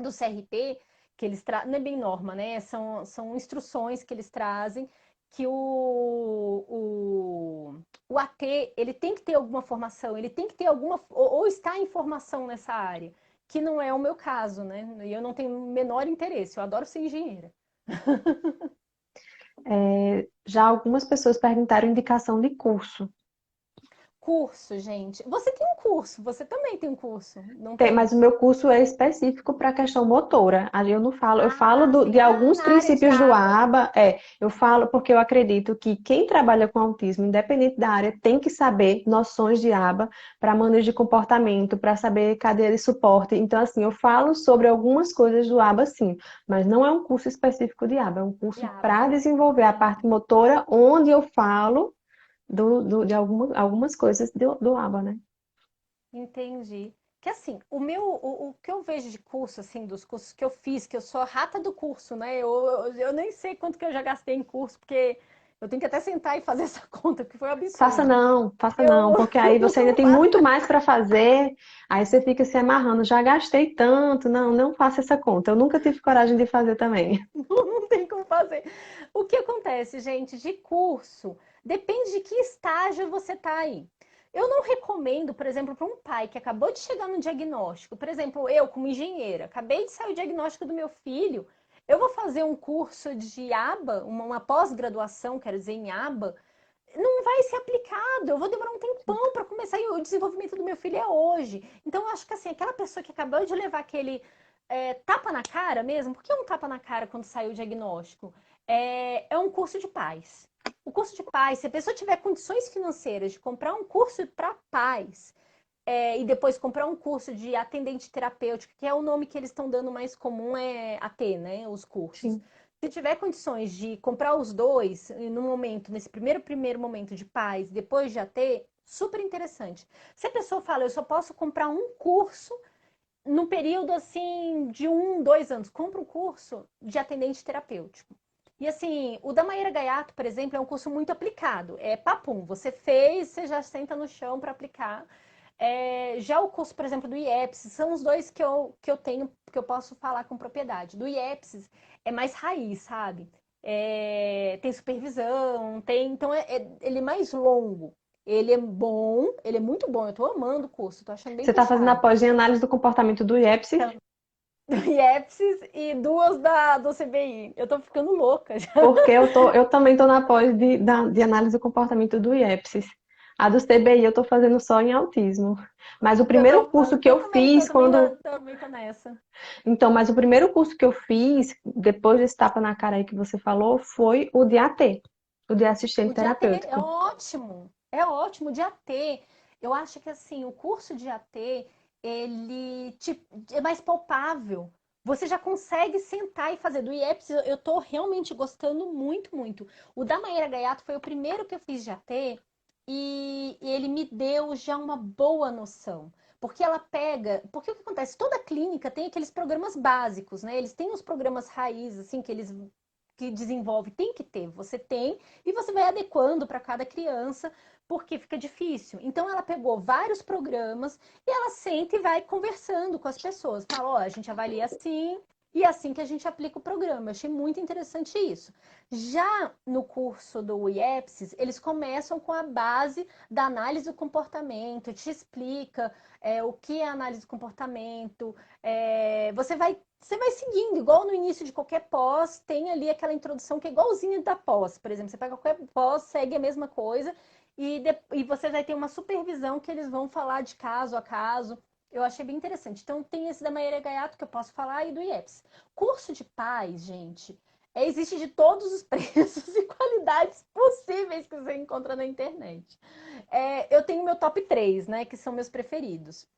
CRP, que eles não é bem norma, né? São instruções que eles trazem que o AT, ele tem que ter alguma formação, ele tem que ter ou está em formação nessa área, que não é o meu caso, né? E eu não tenho o menor interesse, eu adoro ser engenheira. Já algumas pessoas perguntaram indicação de curso. Curso, gente. Você tem um curso, você também tem um curso, não Tem, mas tem? o meu curso é específico para a questão motora. Ali eu não falo, eu falo Ah, sim. de Ah, alguns na área de princípios do ABA. ABA, eu falo porque eu acredito que quem trabalha com autismo, independente da área, tem que saber noções de ABA para manejo de comportamento, para saber cadeia de suporte. Então, assim, eu falo sobre algumas coisas do ABA, sim, mas não é um curso específico de ABA, é um De curso ABA. para desenvolver a Entendi. parte motora, onde eu falo de algumas coisas do ABA, né? Entendi. Que assim, o que eu vejo de curso, assim, dos cursos que eu fiz, que eu sou a rata do curso, né? Eu nem sei quanto que eu já gastei em curso, porque eu tenho que até sentar e fazer essa conta, que foi um absurdo. Faça não, Eu porque aí você ainda não tem faço, muito mais para fazer, aí você fica se amarrando, já gastei tanto, não, não faça essa conta. Eu nunca tive coragem de fazer também. não tem como fazer. O que acontece, gente, de curso, depende de que estágio você está aí. Eu não recomendo, por exemplo, para um pai que acabou de chegar no diagnóstico, por exemplo, eu como engenheira, acabei de sair o diagnóstico do meu filho, eu vou fazer um curso de aba, uma pós-graduação, quero dizer, em aba, não vai ser aplicado. Eu vou demorar um tempão para começar e o desenvolvimento do meu filho é hoje. Então, eu acho que assim, aquela pessoa que acabou de levar aquele tapa na cara mesmo, porque é um tapa na cara quando saiu o diagnóstico? É um curso de paz. O curso de paz, se a pessoa tiver condições financeiras de comprar um curso para paz, e depois comprar um curso de atendente terapêutico, que é o nome que eles estão dando mais comum, é AT, né? Os cursos. Sim. Se tiver condições de comprar os dois no momento, nesse primeiro momento de paz, depois de AT, super interessante. Se a pessoa fala, eu só posso comprar um curso no período assim de 1, 2 anos, compra um curso de atendente terapêutico. E assim, o da Maíra Gaiato, por exemplo, é um curso muito aplicado. É papum, você fez, você já senta no chão para aplicar. Já o curso, por exemplo, do IEPS, são os dois que eu tenho, que eu posso falar com propriedade. Do IEPS é mais raiz, sabe? Tem supervisão, então ele é mais longo. Ele é bom, ele é muito bom. Eu tô amando o curso, tô achando bem Você está fazendo a puxado. pós em análise do comportamento do IEPS, Então, do IEPS e duas do CBI. Eu tô ficando louca já. porque eu também estou na pós de análise do comportamento do IEPS. A do CBI eu estou fazendo só em autismo. Mas o Eu primeiro curso que eu fiz quando também tô nessa. Então, mas o primeiro curso que eu fiz, depois desse tapa na cara aí que você falou, foi o de AT, o de assistente O de AT é terapêutico. ótimo. É ótimo. O de AT, eu acho que assim, o curso de AT, é mais palpável. Você já consegue sentar e fazer. Do IEPS, eu tô realmente gostando muito, muito. O da Maíra Gaiato foi o primeiro que eu fiz de AT e ele me deu já uma boa noção. Porque ela pega. Porque o que acontece? Toda clínica tem aqueles programas básicos, né? Eles têm os programas raiz, assim, que desenvolve, tem que ter. Você tem e você vai adequando para cada criança, porque fica difícil. Então ela pegou vários programas e ela senta e vai conversando com as pessoas. Fala, ó, a gente avalia assim e é assim que a gente aplica o programa. Eu achei muito interessante isso. Já no curso do IEPSIS, eles começam com a base da análise do comportamento, te explica o que é análise do comportamento, você vai seguindo, igual no início de qualquer pós, tem ali aquela introdução que é igualzinha da pós. Por exemplo, você pega qualquer pós, segue a mesma coisa e você vai ter uma supervisão que eles vão falar de caso a caso. Eu achei bem interessante. Então, tem esse da Maíra Gaiato que eu posso falar e do IEPS. Curso de paz, gente, existe de todos os preços e qualidades possíveis que você encontra na internet. Eu tenho meu top 3, né, que são meus preferidos.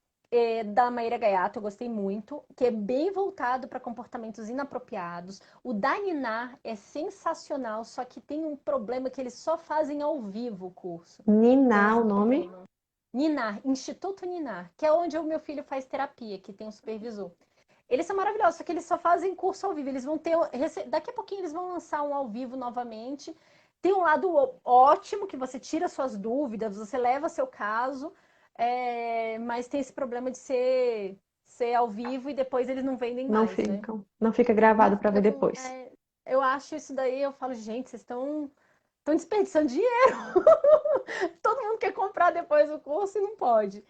Da Maíra Gaiato, eu gostei muito, que é bem voltado para comportamentos inapropriados. O da Ninar é sensacional, só que tem um problema que eles só fazem ao vivo o curso. Tem Niná, esse o nome? problema. Ninar, Instituto Ninar, que é onde o meu filho faz terapia, que tem um supervisor. Eles são maravilhosos, só que eles só fazem curso ao vivo. Eles vão ter. Daqui a pouquinho eles vão lançar um ao vivo novamente. Tem um lado ótimo, que você tira suas dúvidas, você leva seu caso, mas tem esse problema de ser ao vivo e depois eles não vendem Não mais, né? ficam. Não fica Não gravado para ver fica com. depois. Eu acho isso daí, eu falo, gente, vocês estão desperdiçando dinheiro. Todo mundo quer comprar depois o curso e não pode.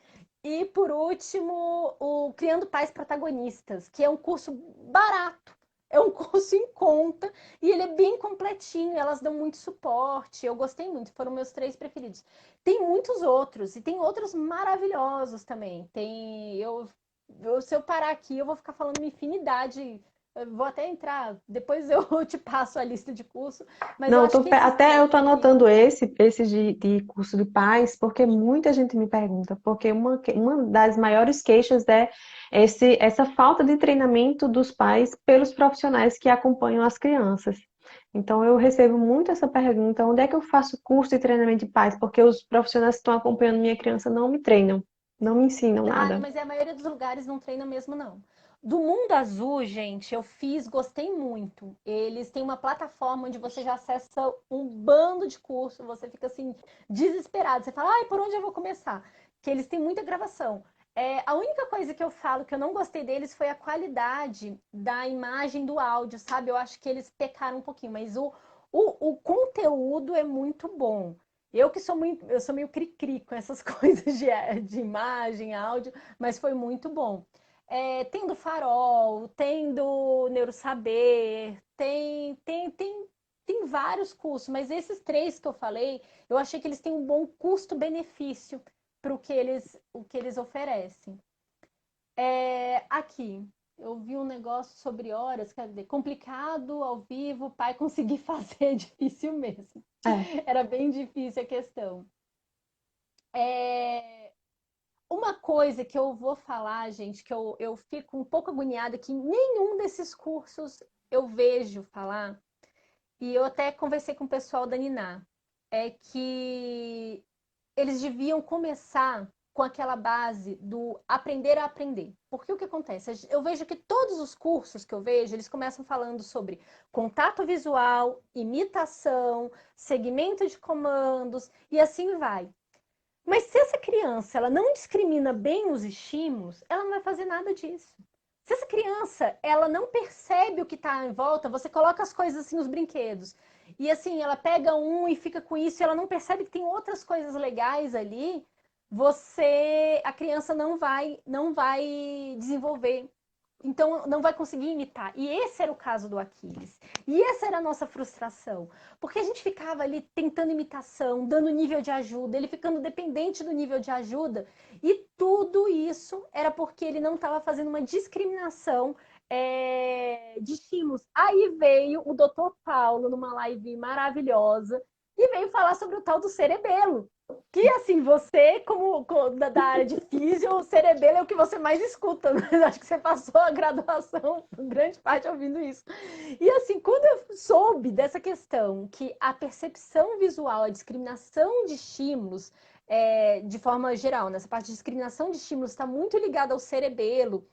E por último, o Criando Pais Protagonistas, que é um curso barato, é um curso em conta e ele é bem completinho, elas dão muito suporte. Eu gostei muito, foram meus 3 preferidos. Tem muitos outros e tem outros maravilhosos também. Se eu parar aqui, eu vou ficar falando uma infinidade. Eu vou até entrar, depois eu te passo a lista de curso, mas eu Não, acho que esses até eu 3 tô aqui. anotando esse de curso de paz, porque muita gente me pergunta, porque uma das maiores queixas é essa falta de treinamento dos pais pelos profissionais que acompanham as crianças. Então eu recebo muito essa pergunta, onde é que eu faço curso de treinamento de paz? Porque os profissionais que estão acompanhando minha criança não me treinam, não me ensinam Ah, nada. mas a maioria dos lugares não treina mesmo, não. Do Mundo Azul, gente, eu fiz, gostei muito. Eles têm uma plataforma onde você já acessa um bando de curso, você fica assim, desesperado. Você fala, ai, por onde eu vou começar? Que eles têm muita gravação. A única coisa que eu falo que eu não gostei deles foi a qualidade da imagem do áudio, sabe? Eu acho que eles pecaram um pouquinho, mas o conteúdo é muito bom. Eu sou meio cri-cri com essas coisas de imagem, áudio, mas foi muito bom. Tem do Farol, tem do Neurosaber, tem vários cursos, mas esses 3 que eu falei, eu achei que eles têm um bom custo-benefício para o que eles oferecem. Aqui, eu vi um negócio sobre horas, quer dizer, complicado ao vivo, pai conseguir fazer é difícil mesmo. É. Era bem difícil a questão. É, Uma coisa que eu vou falar, gente, que eu fico um pouco agoniada, que nenhum desses cursos eu vejo falar, e eu até conversei com o pessoal da Niná, é que eles deviam começar com aquela base do aprender a aprender. Porque o que acontece? Eu vejo que todos os cursos que eu vejo, eles começam falando sobre contato visual, imitação, segmento de comandos e assim vai. Mas se essa criança ela não discrimina bem os estímulos, ela não vai fazer nada disso. Se essa criança ela não percebe o que está em volta, você coloca as coisas assim nos brinquedos. E assim, ela pega um e fica com isso, e ela não percebe que tem outras coisas legais ali, a criança não vai desenvolver. Então, não vai conseguir imitar. E esse era o caso do Aquiles. E essa era a nossa frustração. Porque a gente ficava ali tentando imitação, dando nível de ajuda, ele ficando dependente do nível de ajuda. E tudo isso era porque ele não estava fazendo uma discriminação de estímulos. Aí veio o Dr. Paulo, numa live maravilhosa, e veio falar sobre o tal do cerebelo. Que assim, você, como da área de físio, o cerebelo é o que você mais escuta, né? Acho que você passou a graduação, grande parte ouvindo isso. E assim, quando eu soube dessa questão, que a percepção visual, a discriminação de estímulos, de forma geral, nessa parte de discriminação de estímulos está muito ligada ao cerebelo,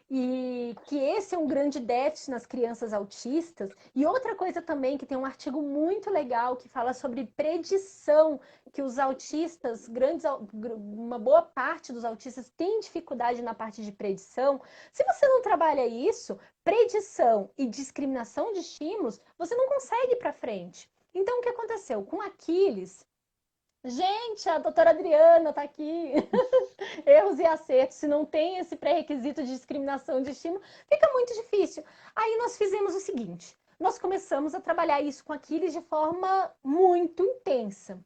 e que esse é um grande déficit nas crianças autistas. E outra coisa também, que tem um artigo muito legal que fala sobre predição, que os autistas, uma boa parte dos autistas tem dificuldade na parte de predição. Se você não trabalha isso, predição e discriminação de estímulos, você não consegue ir para frente. Então, o que aconteceu? Com Aquiles, gente, a doutora Adriana está aqui. Erros e acertos, se não tem esse pré-requisito de discriminação de estímulo, fica muito difícil. Aí nós fizemos o seguinte: nós começamos a trabalhar isso com Aquiles de forma muito intensa.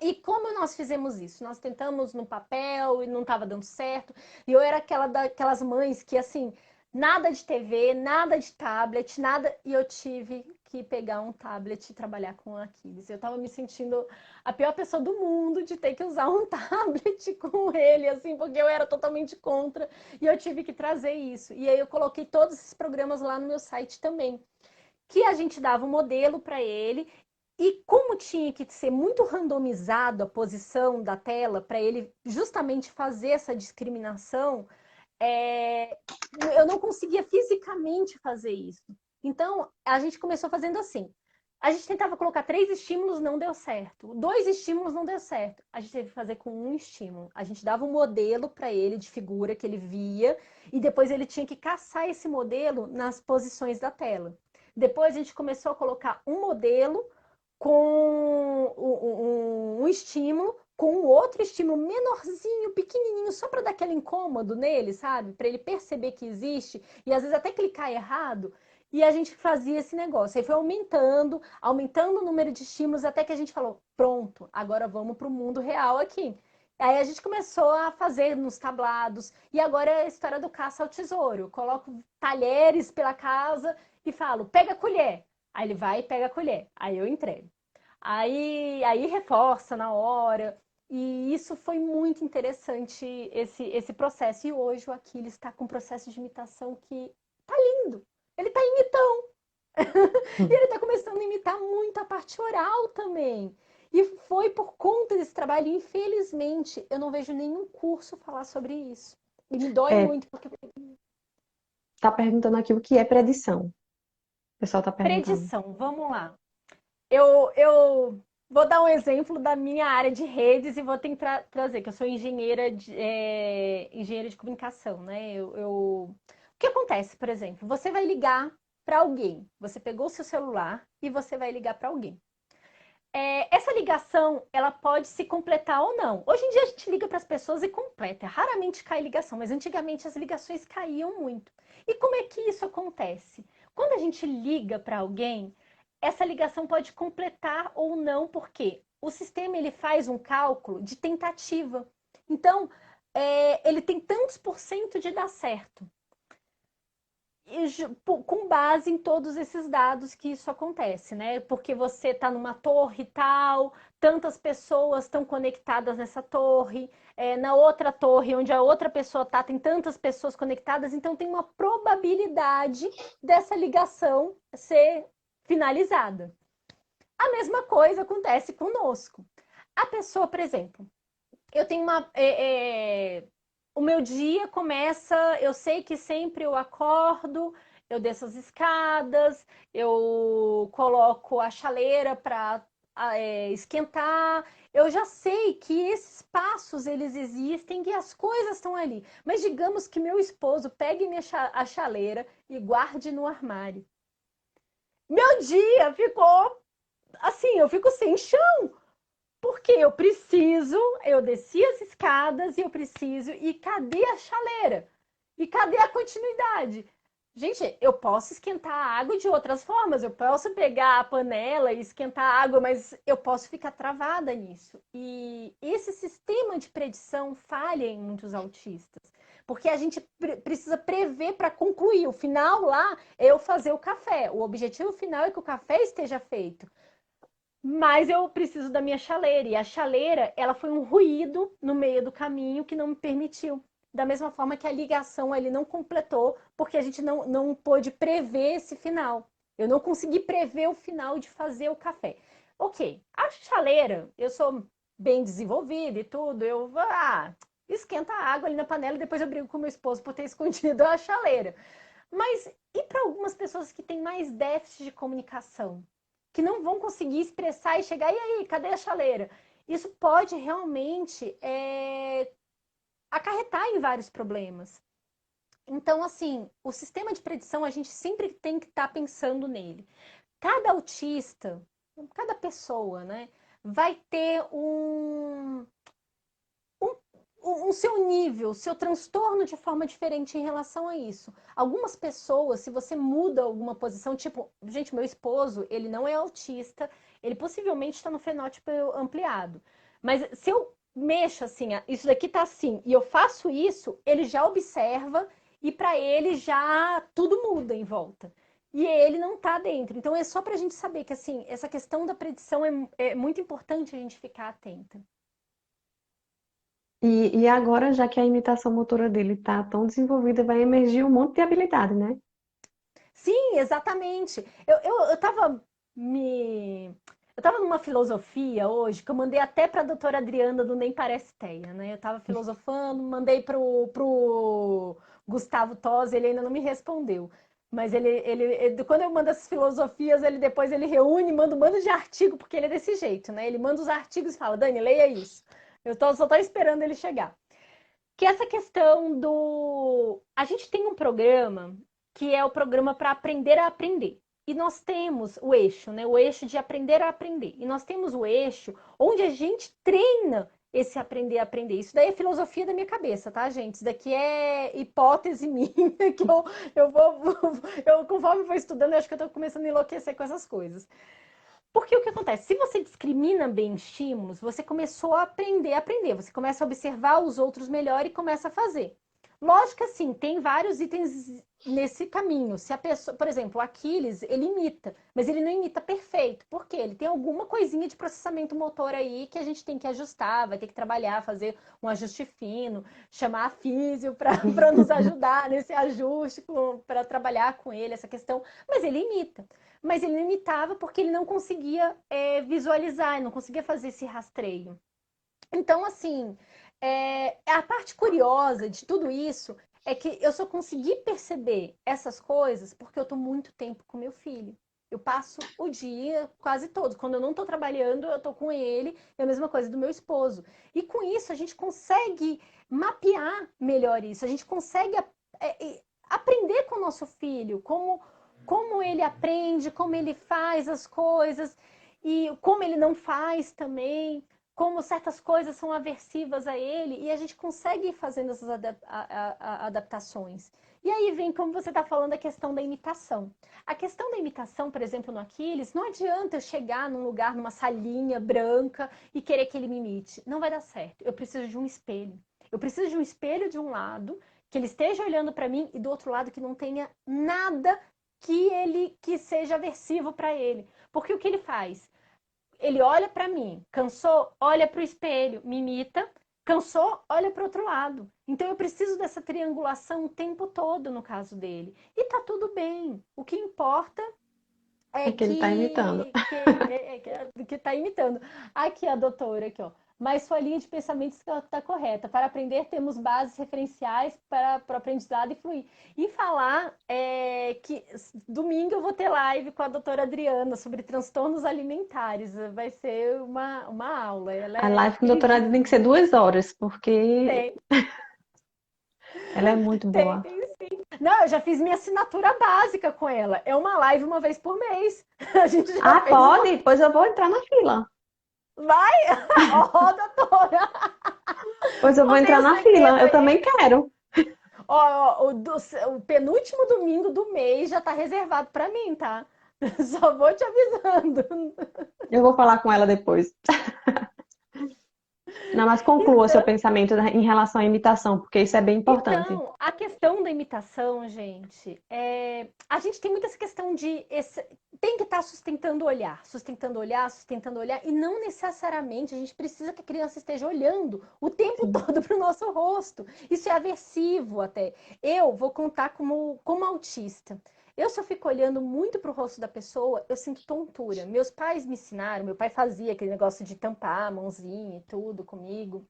E como nós fizemos isso? Nós tentamos no papel e não estava dando certo. E eu era daquelas mães que, assim, nada de TV, nada de tablet, nada. E eu tive que pegar um tablet e trabalhar com o Aquiles. Eu estava me sentindo a pior pessoa do mundo de ter que usar um tablet com ele, assim, porque eu era totalmente contra. E eu tive que trazer isso. E aí eu coloquei todos esses programas lá no meu site também. Que a gente dava um modelo para ele e como tinha que ser muito randomizado a posição da tela para ele justamente fazer essa discriminação, eu não conseguia fisicamente fazer isso. Então, a gente começou fazendo assim. A gente tentava colocar 3 estímulos, não deu certo. 2 estímulos, não deu certo. A gente teve que fazer com um estímulo. A gente dava um modelo para ele de figura que ele via e depois ele tinha que caçar esse modelo nas posições da tela. Depois a gente começou a colocar um modelo com um estímulo, com um outro estímulo menorzinho, pequenininho, só para dar aquele incômodo nele, sabe? Para ele perceber que existe e às vezes até clicar errado. E a gente fazia esse negócio. Aí foi aumentando, aumentando o número de estímulos, até que a gente falou: pronto, agora vamos para o mundo real aqui. Aí a gente começou a fazer nos tablados, e agora é a história do caça ao tesouro. Eu coloco talheres pela casa e falo: pega a colher. Aí ele vai e pega a colher. Aí eu entrego. Aí reforça na hora. E isso foi muito interessante, esse processo. E hoje o Aquiles está com um processo de imitação que tá lindo. Ele está imitando. E ele está começando a imitar muito a parte oral também. E foi por conta desse trabalho. Infelizmente, eu não vejo nenhum curso falar sobre isso. E me dói É, muito, porque tá perguntando aqui o que é predição. O pessoal tá perguntando. predição, vamos lá. Eu vou dar um exemplo da minha área de redes e vou tentar trazer, que eu sou engenheira de comunicação, né? O que acontece, por exemplo, você vai ligar para alguém, você pegou o seu celular e você vai ligar para alguém. Essa ligação, ela pode se completar ou não. Hoje em dia a gente liga para as pessoas e completa, raramente cai ligação, mas antigamente as ligações caíam muito. E como é que isso acontece? Quando a gente liga para alguém, essa ligação pode completar ou não, porque o sistema ele faz um cálculo de tentativa. Então, ele tem tantos por cento de dar certo com base em todos esses dados que isso acontece, né? Porque você está numa torre tal, tantas pessoas estão conectadas nessa torre, na outra torre onde a outra pessoa está, tem tantas pessoas conectadas, então tem uma probabilidade dessa ligação ser finalizada. A mesma coisa acontece conosco. A pessoa, por exemplo, eu tenho o meu dia começa, eu sei que sempre eu acordo, eu desço as escadas, eu coloco a chaleira para esquentar. Eu já sei que esses passos eles existem, que as coisas estão ali. Mas digamos que meu esposo pegue a chaleira e guarde no armário. Meu dia ficou assim, eu fico sem chão. Porque eu desci as escadas e eu preciso, e cadê a chaleira? E cadê a continuidade? Gente, eu posso esquentar a água de outras formas, eu posso pegar a panela e esquentar a água, mas eu posso ficar travada nisso. E esse sistema de predição falha em muitos autistas, porque a gente precisa prever para concluir. O final lá é eu fazer o café. O objetivo final é que o café esteja feito. Mas eu preciso da minha chaleira. E a chaleira, ela foi um ruído no meio do caminho que não me permitiu. Da mesma forma que a ligação ali não completou, porque a gente não pôde prever esse final. Eu não consegui prever o final de fazer o café. Ok, a chaleira, eu sou bem desenvolvida e tudo, esquenta a água ali na panela e depois eu brigo com meu esposo por ter escondido a chaleira. Mas e para algumas pessoas que têm mais déficit de comunicação? Que não vão conseguir expressar e chegar, e aí, cadê a chaleira? Isso pode realmente acarretar em vários problemas. Então, assim, o sistema de predição, a gente sempre tem que estar pensando nele. Cada autista, cada pessoa, né, vai ter o seu nível, o seu transtorno de forma diferente em relação a isso. Algumas pessoas, se você muda alguma posição, tipo, gente, meu esposo, ele não é autista, ele possivelmente está no fenótipo ampliado. Mas se eu mexo assim, isso daqui tá assim, e eu faço isso, ele já observa e para ele já tudo muda em volta. E ele não tá dentro. Então é só para a gente saber que assim, essa questão da predição é muito importante a gente ficar atenta. E agora, já que a imitação motora dele está tão desenvolvida, vai emergir um monte de habilidade, né? Sim, exatamente. Eu tava me. Eu tava numa filosofia hoje que eu mandei até para a doutora Adriana do Nem Parece Teia, né? Eu tava filosofando, mandei pro Gustavo Tosi, ele ainda não me respondeu. Mas quando eu mando essas filosofias, ele depois ele reúne, manda um bando de artigo, porque ele é desse jeito, né? Ele manda os artigos e fala, Dani, leia isso. Só tô esperando ele chegar. Que é essa questão do. A gente tem um programa que é o programa para aprender a aprender. E nós temos o eixo, né? O eixo de aprender a aprender. E nós temos o eixo onde a gente treina esse aprender a aprender. Isso daí é filosofia da minha cabeça, tá, gente? Isso daqui é hipótese minha, que eu vou. Conforme eu vou estudando, eu acho que eu tô começando a enlouquecer com essas coisas. Porque o que acontece? Se você discrimina bem estímulos, você começou a aprender a aprender. Você começa a observar os outros melhor e começa a fazer. Lógico que assim, tem vários itens nesse caminho. Se a pessoa, por exemplo, o Aquiles, ele imita, mas ele não imita perfeito. Por quê? Ele tem alguma coisinha de processamento motor aí que a gente tem que ajustar, vai ter que trabalhar, fazer um ajuste fino, chamar a físio para nos ajudar nesse ajuste, para trabalhar com ele, essa questão. Mas ele imita. Mas ele não imitava porque ele não conseguia visualizar, ele não conseguia fazer esse rastreio. Então, assim, a parte curiosa de tudo isso é que eu só consegui perceber essas coisas porque eu estou muito tempo com meu filho. Eu passo o dia quase todo. Quando eu não estou trabalhando, eu estou com ele. É a mesma coisa do meu esposo. E com isso, a gente consegue mapear melhor isso. A gente consegue aprender com o nosso filho, como ele aprende, como ele faz as coisas e como ele não faz também, como certas coisas são aversivas a ele, e a gente consegue ir fazendo essas adaptações. E aí vem, como você está falando, a questão da imitação. A questão da imitação, por exemplo, no Aquiles, não adianta eu chegar num lugar, numa salinha branca e querer que ele me imite. Não vai dar certo. Eu preciso de um espelho. Eu preciso de um espelho de um lado, que ele esteja olhando para mim, e do outro lado que não tenha nada que seja aversivo para ele. Porque o que ele faz? Ele olha para mim, cansou, olha para o espelho, me imita, cansou, olha para o outro lado. Então eu preciso dessa triangulação o tempo todo no caso dele. E tá tudo bem. O que importa É é que ele está imitando. que tá imitando. Aqui a doutora, aqui, ó. Mas sua linha de pensamento está correta. Para aprender, temos bases referenciais para o aprendizado e fluir. E falar que domingo eu vou ter live com a doutora Adriana sobre transtornos alimentares. Vai ser uma aula. Ela A é live com o doutorado tem que ser 2 horas, porque tem, ela é muito boa. tem sim. Não, eu já fiz minha assinatura básica com ela. É uma live uma vez por mês. A gente já Ah, fez uma. pode? Pois eu vou entrar na fila. Vai! Ó, doutora! Pois eu vou Contei entrar o na segredo fila. Eu aí. também quero. Ó, o penúltimo domingo do mês já tá reservado para mim, tá? Só vou te avisando. Eu vou falar com ela depois. Não, mas conclua seu Então, pensamento em relação à imitação, porque isso é bem importante. a questão da imitação, gente, a gente tem muita essa questão de tem que estar sustentando o olhar, sustentando o olhar, sustentando o olhar, e não necessariamente a gente precisa que a criança esteja olhando o tempo Sim. todo para o nosso rosto. Isso é aversivo até. Eu vou contar como autista. Se eu fico olhando muito para o rosto da pessoa, eu sinto tontura. Meus pais me ensinaram, meu pai fazia aquele negócio de tampar a mãozinha e tudo comigo.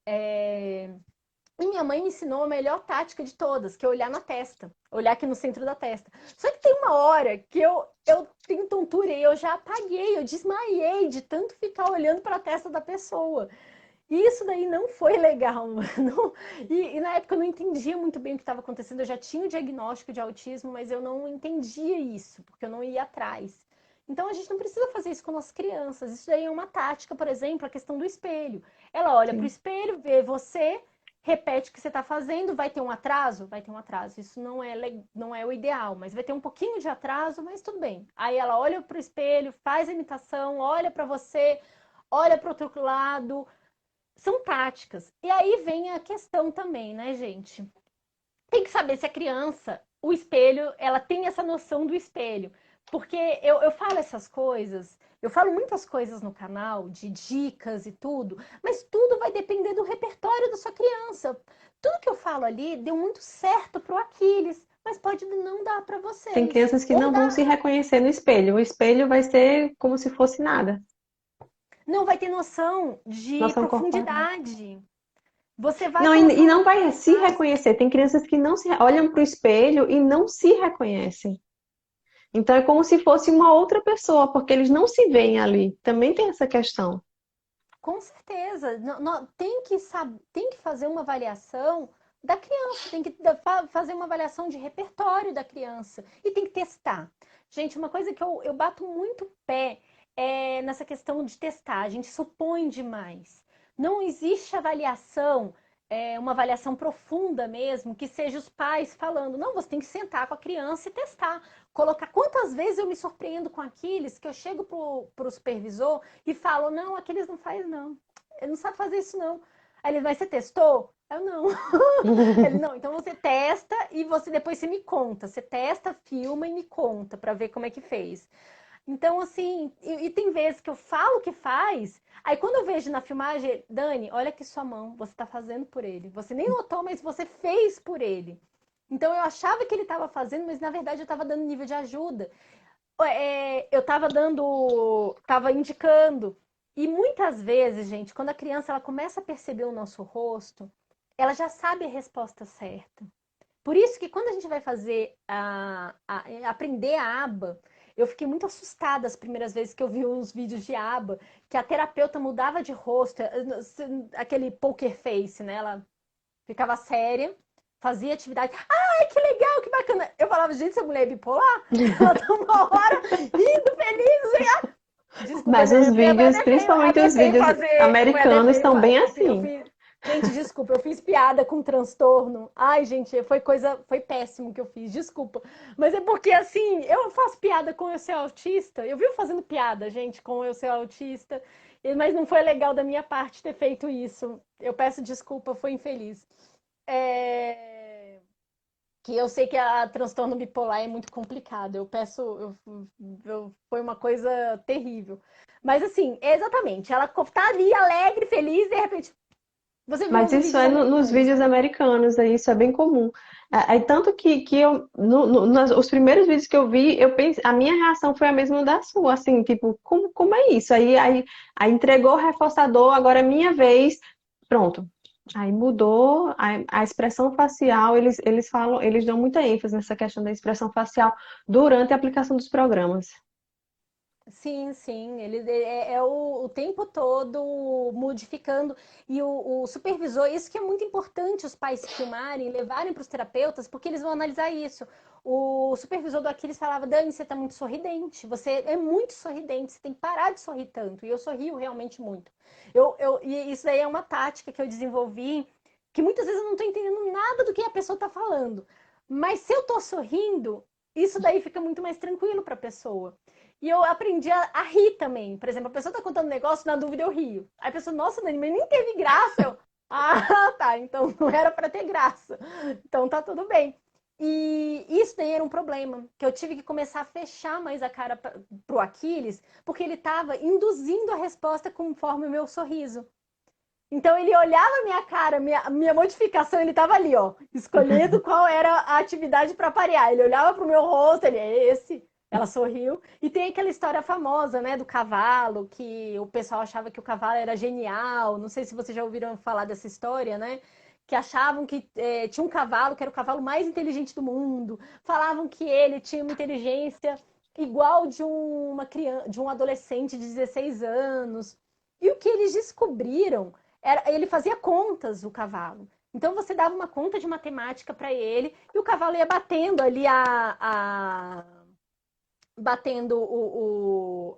É, E minha mãe me ensinou a melhor tática de todas, que é olhar na testa, olhar aqui no centro da testa. Só que tem uma hora que eu tenho tontura e eu já apaguei, eu desmaiei de tanto ficar olhando para a testa da pessoa. E isso daí não foi legal. Não, e na época eu não entendia muito bem o que estava acontecendo. Eu já tinha o diagnóstico de autismo, mas eu não entendia isso, porque eu não ia atrás. Então a gente não precisa fazer isso com nossas crianças. Isso daí é uma tática, por exemplo, a questão do espelho. Ela olha para o Sim. espelho, vê você, repete o que você está fazendo, vai ter um atraso? Vai ter um atraso. Isso não é o ideal, mas vai ter um pouquinho de atraso, mas tudo bem. Aí ela olha para o espelho, faz a imitação, olha para você, olha para outro lado. São táticas. E aí vem a questão também, né, gente? Tem que saber se a criança, o espelho, ela tem essa noção do espelho. Porque eu falo essas coisas, eu falo muitas coisas no canal, de dicas e tudo, mas tudo vai depender do repertório da sua criança. Tudo que eu falo ali deu muito certo pro Aquiles, mas pode não dar para Tem vocês. crianças que Ou não vão dá, se reconhecer no espelho. O espelho vai ser como se fosse nada. não vai ter noção de Noção corporal. profundidade. Você vai Não, colocar e uma não vai linha se básica. reconhecer. Tem crianças que não se olham para o espelho e não se reconhecem. Então é como se fosse uma outra pessoa, porque eles não se veem ali. Também tem essa questão. Com certeza. Tem que fazer uma avaliação da criança, tem que fazer uma avaliação de repertório da criança e tem que testar. Gente, uma coisa que eu bato muito pé é nessa questão de testar. A gente supõe demais. Não existe avaliação, uma avaliação profunda mesmo, que seja os pais falando, não, você tem que sentar com a criança e testar. Colocar quantas vezes eu me surpreendo com Aquiles, que eu chego pro supervisor e falo, não, Aquiles não faz, não. Ele não sabe fazer isso, não. Aí ele, mas você testou? Eu não. Ele, não, então você testa e você depois você me conta. Você testa, filma e me conta para ver como é que fez. Então, assim, e tem vezes que eu falo que faz, aí quando eu vejo na filmagem, Dani, olha aqui sua mão, você tá fazendo por ele. Você nem notou, mas você fez por ele. Então eu achava que ele estava fazendo, mas na verdade eu estava dando nível de ajuda. Eu estava dando, estava indicando. E muitas vezes, gente, quando a criança ela começa a perceber o nosso rosto, ela já sabe a resposta certa. Por isso que quando a gente vai fazer aprender a aba, eu fiquei muito assustada as primeiras vezes que eu vi os vídeos de aba, que a terapeuta mudava de rosto, aquele poker face, né? Ela ficava séria, fazia atividade. Ai, que legal, que bacana. Eu falava, gente, essa mulher é bipolar? Ela tá uma hora rindo, feliz. Desculpa, Mas os vídeos, é principalmente meio os feio vídeos fazer. americanos, estão bem Eu assim. fiz. Gente, desculpa, eu fiz piada com transtorno. Ai, gente, foi péssimo que eu fiz, desculpa. Mas é porque, assim, eu faço piada com eu ser autista. Eu vivo fazendo piada, gente, com eu ser autista. Mas não foi legal da minha parte ter feito isso. Eu peço desculpa, foi infeliz. É, que eu sei que a transtorno bipolar é muito complicado. Foi uma coisa terrível. Mas assim, exatamente, ela tá ali alegre, feliz, e de repente você viu Mas os isso vídeos é nos americanos, vídeos né? americanos, aí isso é bem comum. Aí tanto que eu, os primeiros vídeos que eu vi, eu pensei, a minha reação foi a mesma da sua, assim, tipo, como é isso? Aí entregou o reforçador, agora é minha vez, pronto. Aí mudou a expressão facial, eles falam, eles dão muita ênfase nessa questão da expressão facial durante a aplicação dos programas. Sim, sim, ele é o tempo todo modificando. E o supervisor, isso que é muito importante os pais filmarem, levarem para os terapeutas, porque eles vão analisar isso. O supervisor do Aquiles falava, Dani, você está muito sorridente, você é muito sorridente, você tem que parar de sorrir tanto. E eu sorrio realmente muito. E isso daí é uma tática que eu desenvolvi, que muitas vezes eu não estou entendendo nada do que a pessoa está falando. Mas se eu estou sorrindo, isso daí fica muito mais tranquilo para a pessoa. E eu aprendi a rir também. Por exemplo, a pessoa tá contando um negócio, na dúvida eu rio. Aí a pessoa, nossa, Dani, mas nem teve graça. Ah, tá, então não era para ter graça. Então tá tudo bem. E isso daí era um problema, que eu tive que começar a fechar mais a cara pro Aquiles, porque ele tava induzindo a resposta conforme o meu sorriso. Então ele olhava a minha cara, minha modificação, ele tava ali, ó, escolhendo qual era a atividade para parear. Ele olhava pro meu rosto, ele é esse. Ela sorriu. E tem aquela história famosa, né, do cavalo, que o pessoal achava que o cavalo era genial. Não sei se vocês já ouviram falar dessa história, né? Que achavam que tinha um cavalo que era o cavalo mais inteligente do mundo. Falavam que ele tinha uma inteligência igual de uma criança, de um adolescente de 16 anos. E o que eles descobriram ele fazia contas, o cavalo. Então você dava uma conta de matemática para ele e o cavalo ia batendo ali batendo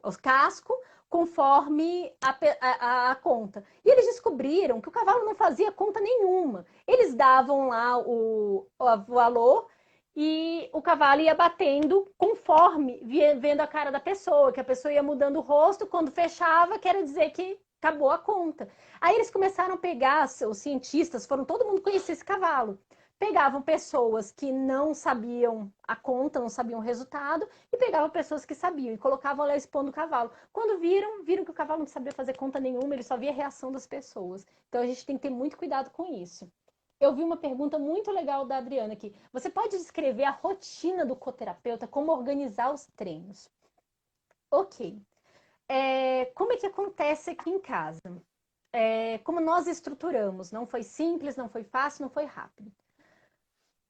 os cascos conforme a conta. E eles descobriram que o cavalo não fazia conta nenhuma. Eles davam lá o valor e o cavalo ia batendo conforme vendo a cara da pessoa, que a pessoa ia mudando o rosto, quando fechava, quer dizer que acabou a conta. Aí eles começaram a pegar, os cientistas, foram todo mundo conhecer esse cavalo. Pegavam pessoas que não sabiam a conta, não sabiam o resultado, e pegavam pessoas que sabiam e colocavam lá expondo o cavalo. Quando viram que o cavalo não sabia fazer conta nenhuma, ele só via a reação das pessoas. Então a gente tem que ter muito cuidado com isso. Eu vi uma pergunta muito legal da Adriana aqui. Você pode descrever a rotina do coterapeuta, como organizar os treinos? Ok. Como é que acontece aqui em casa? Como nós estruturamos? Não foi simples, não foi fácil, não foi rápido.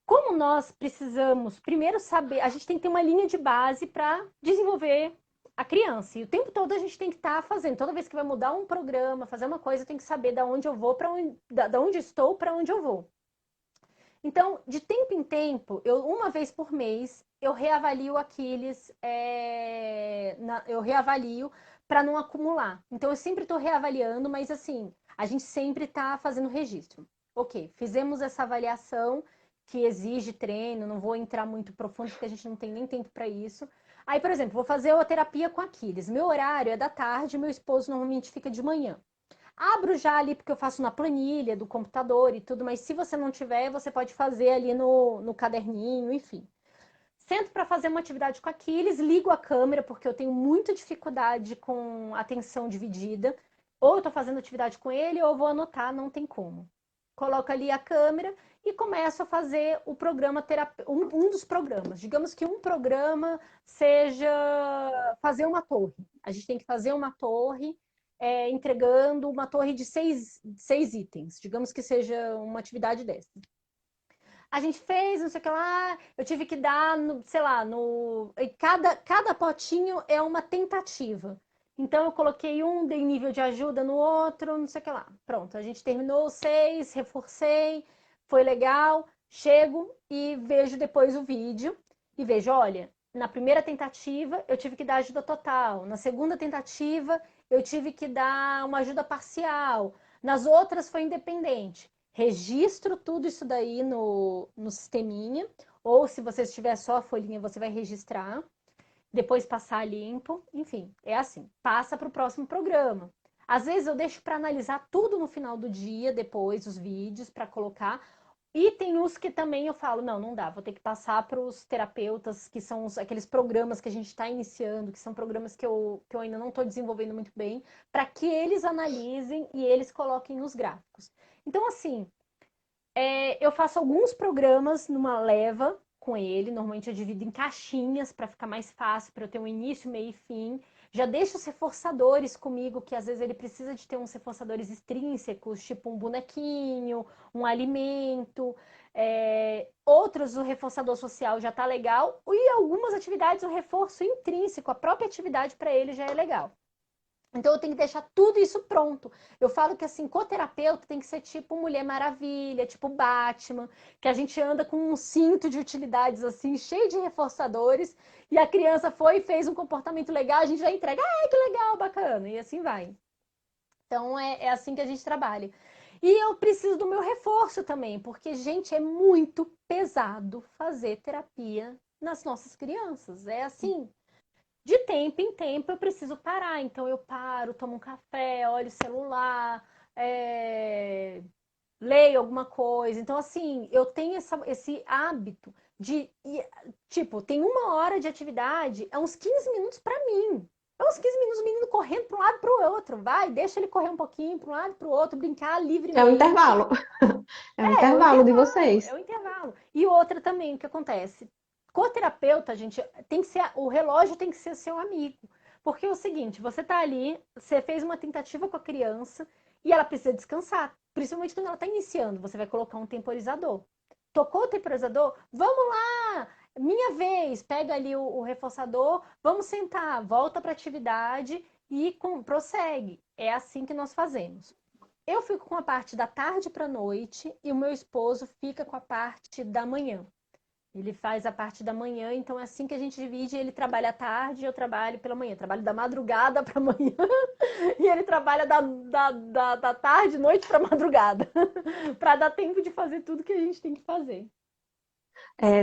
Como nós precisamos primeiro saber, a gente tem que ter uma linha de base para desenvolver a criança. E o tempo todo a gente tem que estar fazendo. Toda vez que vai mudar um programa, fazer uma coisa, eu tenho que saber da onde eu vou, para onde, da onde estou, para onde eu vou. Então, de tempo em tempo, uma vez por mês, eu reavalio Aquiles, eu reavalio para não acumular. Então, eu sempre estou reavaliando, mas assim, a gente sempre está fazendo registro. Ok, fizemos essa avaliação que exige treino, não vou entrar muito profundo porque a gente não tem nem tempo para isso. Aí, por exemplo, vou fazer a terapia com Aquiles. Meu horário é da tarde, meu esposo normalmente fica de manhã. Abro já ali porque eu faço na planilha do computador e tudo, mas se você não tiver, você pode fazer ali no caderninho, enfim. Sento para fazer uma atividade com Aquiles, ligo a câmera porque eu tenho muita dificuldade com atenção dividida. Ou eu estou fazendo atividade com ele ou eu vou anotar, não tem como. Coloco ali a câmera e começo a fazer o programa um dos programas. Digamos que um programa seja fazer uma torre. A gente tem que fazer uma torre entregando uma torre de seis itens. Digamos que seja uma atividade dessa. A gente fez, não sei o que lá, eu tive que dar, sei lá, cada potinho é uma tentativa. Então eu coloquei um, dei nível de ajuda no outro, não sei o que lá. Pronto, a gente terminou os 6, reforcei, foi legal. Chego e vejo depois o vídeo e vejo, olha, na primeira tentativa eu tive que dar ajuda total, na segunda tentativa eu tive que dar uma ajuda parcial, nas outras foi independente. Registro tudo isso daí no sisteminha, ou se você tiver só a folhinha, você vai registrar, depois passar limpo, enfim, é assim. Passa para o próximo programa. Às vezes eu deixo para analisar tudo no final do dia, depois os vídeos para colocar. E tem os que também eu falo, não, não dá, vou ter que passar para os terapeutas, que são aqueles programas que a gente está iniciando, que são programas que eu ainda não estou desenvolvendo muito bem, para que eles analisem e eles coloquem os gráficos. Então, assim, eu faço alguns programas numa leva com ele. Normalmente eu divido em caixinhas para ficar mais fácil, para eu ter um início, meio e fim. Já deixo os reforçadores comigo, que às vezes ele precisa de ter uns reforçadores extrínsecos, tipo um bonequinho, um alimento. Outros, o reforçador social já tá legal. E algumas atividades, o reforço intrínseco, a própria atividade para ele já é legal. Então eu tenho que deixar tudo isso pronto. Eu falo que assim, coterapeuta tem que ser tipo Mulher Maravilha, tipo Batman, que a gente anda com um cinto de utilidades assim, cheio de reforçadores, e a criança foi e fez um comportamento legal, a gente já entrega, ah, que legal, bacana, e assim vai. Então é assim que a gente trabalha. E eu preciso do meu reforço também, porque, gente, é muito pesado fazer terapia nas nossas crianças. É assim, de tempo em tempo eu preciso parar. Então eu paro, tomo um café, olho o celular, leio alguma coisa. Então, assim, eu tenho esse hábito de, tipo, tem 1 hora de atividade, é uns 15 minutos para mim. É uns 15 minutos o menino correndo para um lado e para o outro. Vai, deixa ele correr um pouquinho para um lado e para o outro, brincar É o livremente. intervalo. É o É o intervalo de intervalo, vocês. é o intervalo. E outra também, o que acontece? Coterapeuta, gente, tem que ser, o relógio tem que ser seu amigo. Porque é o seguinte, você tá ali, você fez uma tentativa com a criança e ela precisa descansar. Principalmente quando ela está iniciando, você vai colocar um temporizador. Tocou o temporizador? Vamos lá! Minha vez! Pega ali o reforçador, vamos sentar, volta para a atividade e prossegue. É assim que nós fazemos. Eu fico com a parte da tarde para a noite e o meu esposo fica com a parte da manhã. Ele faz a parte da manhã, então é assim que a gente divide. Ele trabalha à tarde e eu trabalho pela manhã. Eu trabalho da madrugada para manhã e ele trabalha da tarde, noite para madrugada, para dar tempo de fazer tudo que a gente tem que fazer.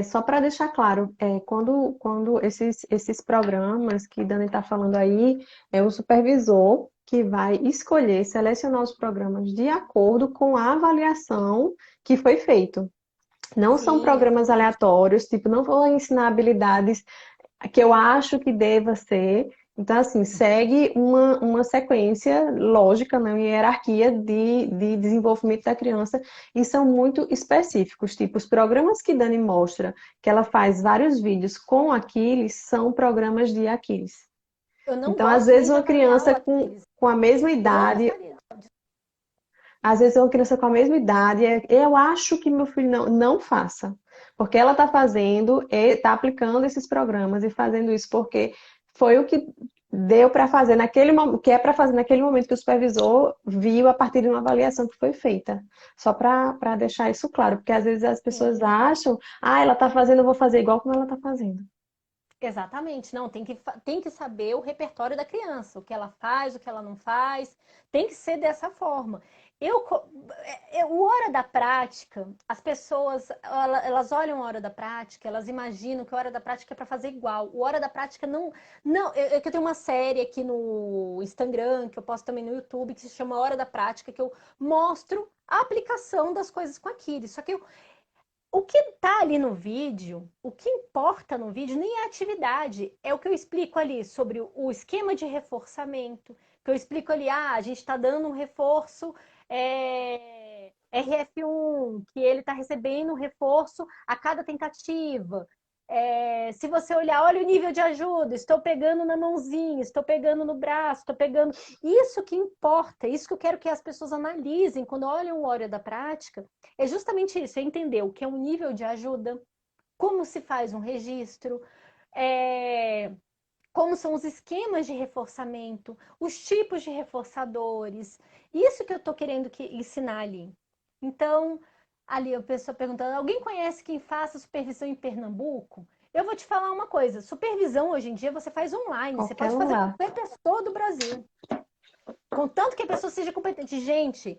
Só para deixar claro, quando esses programas que Dani está falando aí, é o supervisor que vai escolher, selecionar os programas de acordo com a avaliação que foi feito. Não são Sim, programas exatamente. aleatórios, tipo, não vou ensinar habilidades que eu acho que deva ser. Então, assim, segue uma sequência lógica, né, uma hierarquia de desenvolvimento da criança e são muito específicos. Tipo, os programas que Dani mostra, que ela faz vários vídeos com Aquiles, são programas de Aquiles. Eu não Então, às gosto vezes, nem de uma avaliar o criança Aquiles. com a mesma Não idade, gostaria. às vezes uma criança com a mesma idade, eu acho que meu filho não faça. Porque ela está fazendo, está aplicando esses programas e fazendo isso porque foi o que deu para fazer naquele momento, que é para fazer naquele momento que o supervisor viu a partir de uma avaliação que foi feita. Só para deixar isso claro, porque às vezes as pessoas Sim. acham, ela está fazendo, eu vou fazer igual como ela está fazendo. Exatamente, não, tem que saber o repertório da criança, o que ela faz, o que ela não faz, tem que ser dessa forma. O hora da prática, as pessoas, elas olham a hora da prática, elas imaginam que a hora da prática é para fazer igual. O hora da prática não, que eu tenho uma série aqui no Instagram, que eu posto também no YouTube, que se chama Hora da Prática, que eu mostro a aplicação das coisas com a Kiri. Só que o que tá ali no vídeo, o que importa no vídeo nem é a atividade, é o que eu explico ali sobre o esquema de reforçamento, que eu explico ali, a gente está dando um reforço RF1, que ele está recebendo um reforço a cada tentativa. Se você olhar, olha o nível de ajuda, estou pegando na mãozinha, estou pegando no braço, estou pegando. Isso que importa, isso que eu quero que as pessoas analisem quando olham o óleo da prática, é justamente isso, é entender o que é um nível de ajuda, como se faz um registro, é, como são os esquemas de reforçamento, os tipos de reforçadores. Isso que eu estou querendo ensinar ali. Então, ali a pessoa perguntando: alguém conhece quem faça supervisão em Pernambuco? Eu vou te falar uma coisa: supervisão hoje em dia você faz online, você Qualquer pode fazer com lugar. qualquer pessoa do Brasil, contanto que a pessoa seja competente. Gente,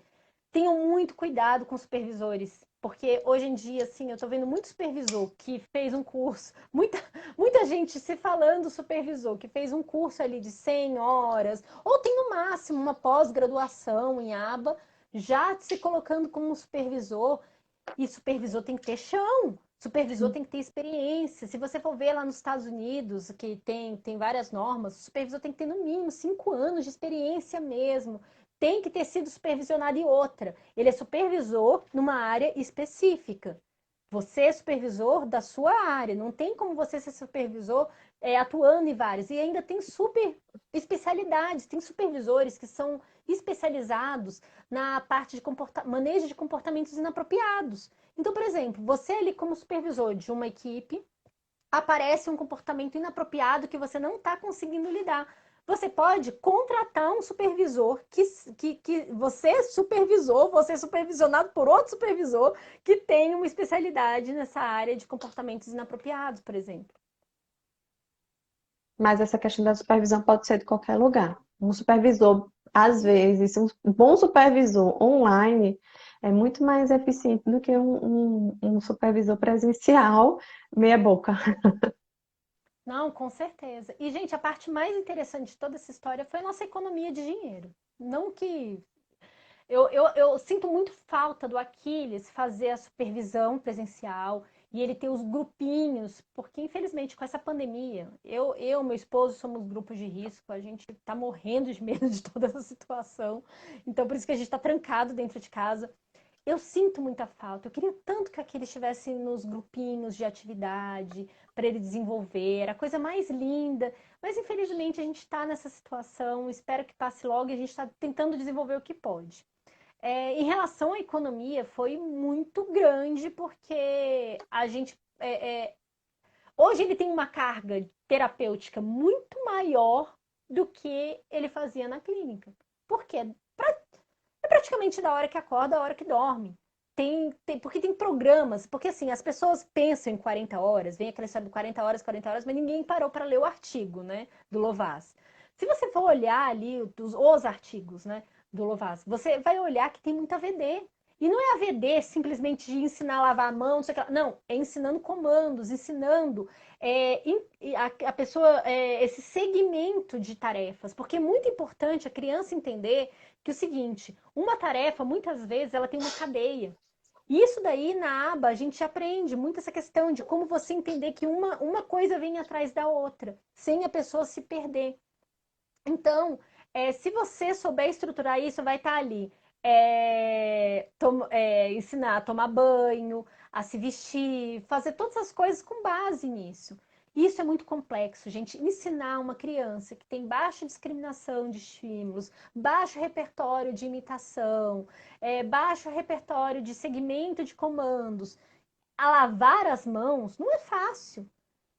tenham muito cuidado com supervisores, porque hoje em dia, assim, eu tô vendo muito supervisor que fez um curso, muita gente se falando supervisor, que fez um curso ali de 100 horas, ou tem no máximo uma pós-graduação em aba, já se colocando como supervisor, e supervisor tem que ter chão. Supervisor tem que ter experiência. Se você for ver lá nos Estados Unidos, que tem várias normas, o supervisor tem que ter no mínimo 5 anos de experiência mesmo. Tem que ter sido supervisionado em outra. Ele é supervisor numa área específica. Você é supervisor da sua área. Não tem como você ser supervisor atuando em várias. E ainda tem super especialidades. Tem supervisores que são especializados na parte de manejo de comportamentos inapropriados. Então, por exemplo, você ali como supervisor de uma equipe, aparece um comportamento inapropriado que você não está conseguindo lidar. Você pode contratar um supervisor que você supervisou, você é supervisionado por outro supervisor que tem uma especialidade nessa área de comportamentos inapropriados, por exemplo. Mas essa questão da supervisão pode ser de qualquer lugar. Um supervisor, às vezes, um bom supervisor online é muito mais eficiente do que um supervisor presencial meia boca. Não, com certeza. E, gente, a parte mais interessante de toda essa história foi a nossa economia de dinheiro. Não que eu sinto muito falta do Aquiles fazer a supervisão presencial e ele ter os grupinhos, porque infelizmente com essa pandemia, meu esposo somos grupos de risco, a gente tá morrendo de medo de toda essa situação. Então por isso que a gente tá trancado dentro de casa. Eu sinto muita falta. Eu queria tanto que aquele estivesse nos grupinhos de atividade para ele desenvolver. Era a coisa mais linda. Mas infelizmente a gente está nessa situação. Espero que passe logo e a gente está tentando desenvolver o que pode. Em relação à economia, foi muito grande porque a gente. Hoje ele tem uma carga terapêutica muito maior do que ele fazia na clínica. Por quê? É praticamente da hora que acorda, a hora que dorme. Porque tem programas, porque assim, as pessoas pensam em 40 horas, vem aquela história de 40 horas, mas ninguém parou para ler o artigo, né, do Lovaz. Se você for olhar ali os artigos, né, do Lovaz, você vai olhar que tem muita VD. E não é AVD simplesmente de ensinar a lavar a mão, não sei o que lá. Não, é ensinando comandos, ensinando a pessoa esse segmento de tarefas. Porque é muito importante a criança entender que o seguinte, uma tarefa, muitas vezes, ela tem uma cadeia. E isso daí, na aba, a gente aprende muito essa questão de como você entender que uma coisa vem atrás da outra, sem a pessoa se perder. Então, se você souber estruturar isso, vai estar ali. Ensinar a tomar banho, a se vestir, fazer todas as coisas com base nisso. Isso é muito complexo, gente. Ensinar uma criança que tem baixa discriminação de estímulos, baixo repertório de imitação, baixo repertório de segmento de comandos, a lavar as mãos, não é fácil.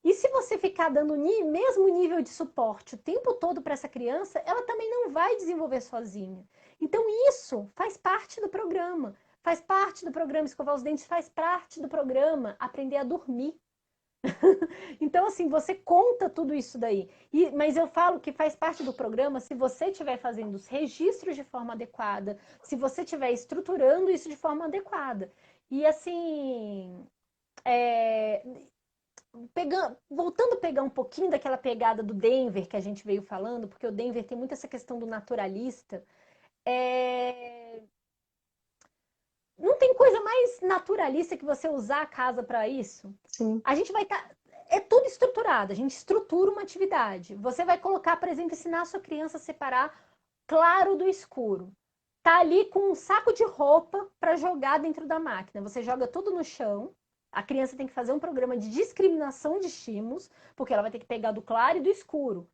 E se você ficar dando o mesmo nível de suporte o tempo todo para essa criança, ela também não vai desenvolver sozinha. Então, isso faz parte do programa. Faz parte do programa escovar os dentes, faz parte do programa aprender a dormir. Então, assim, você conta tudo isso daí. Mas eu falo que faz parte do programa se você estiver fazendo os registros de forma adequada, se você estiver estruturando isso de forma adequada. E, assim, é, voltando a pegar um pouquinho daquela pegada do Denver que a gente veio falando, porque o Denver tem muito essa questão do naturalista, não tem coisa mais naturalista que você usar a casa para isso? Sim. A gente vai estar. É tudo estruturado, a gente estrutura uma atividade. Você vai colocar, por exemplo, ensinar a sua criança a separar claro do escuro. Tá ali com um saco de roupa para jogar dentro da máquina. Você joga tudo no chão. A criança tem que fazer um programa de discriminação de estímulos, porque ela vai ter que pegar do claro e do escuro.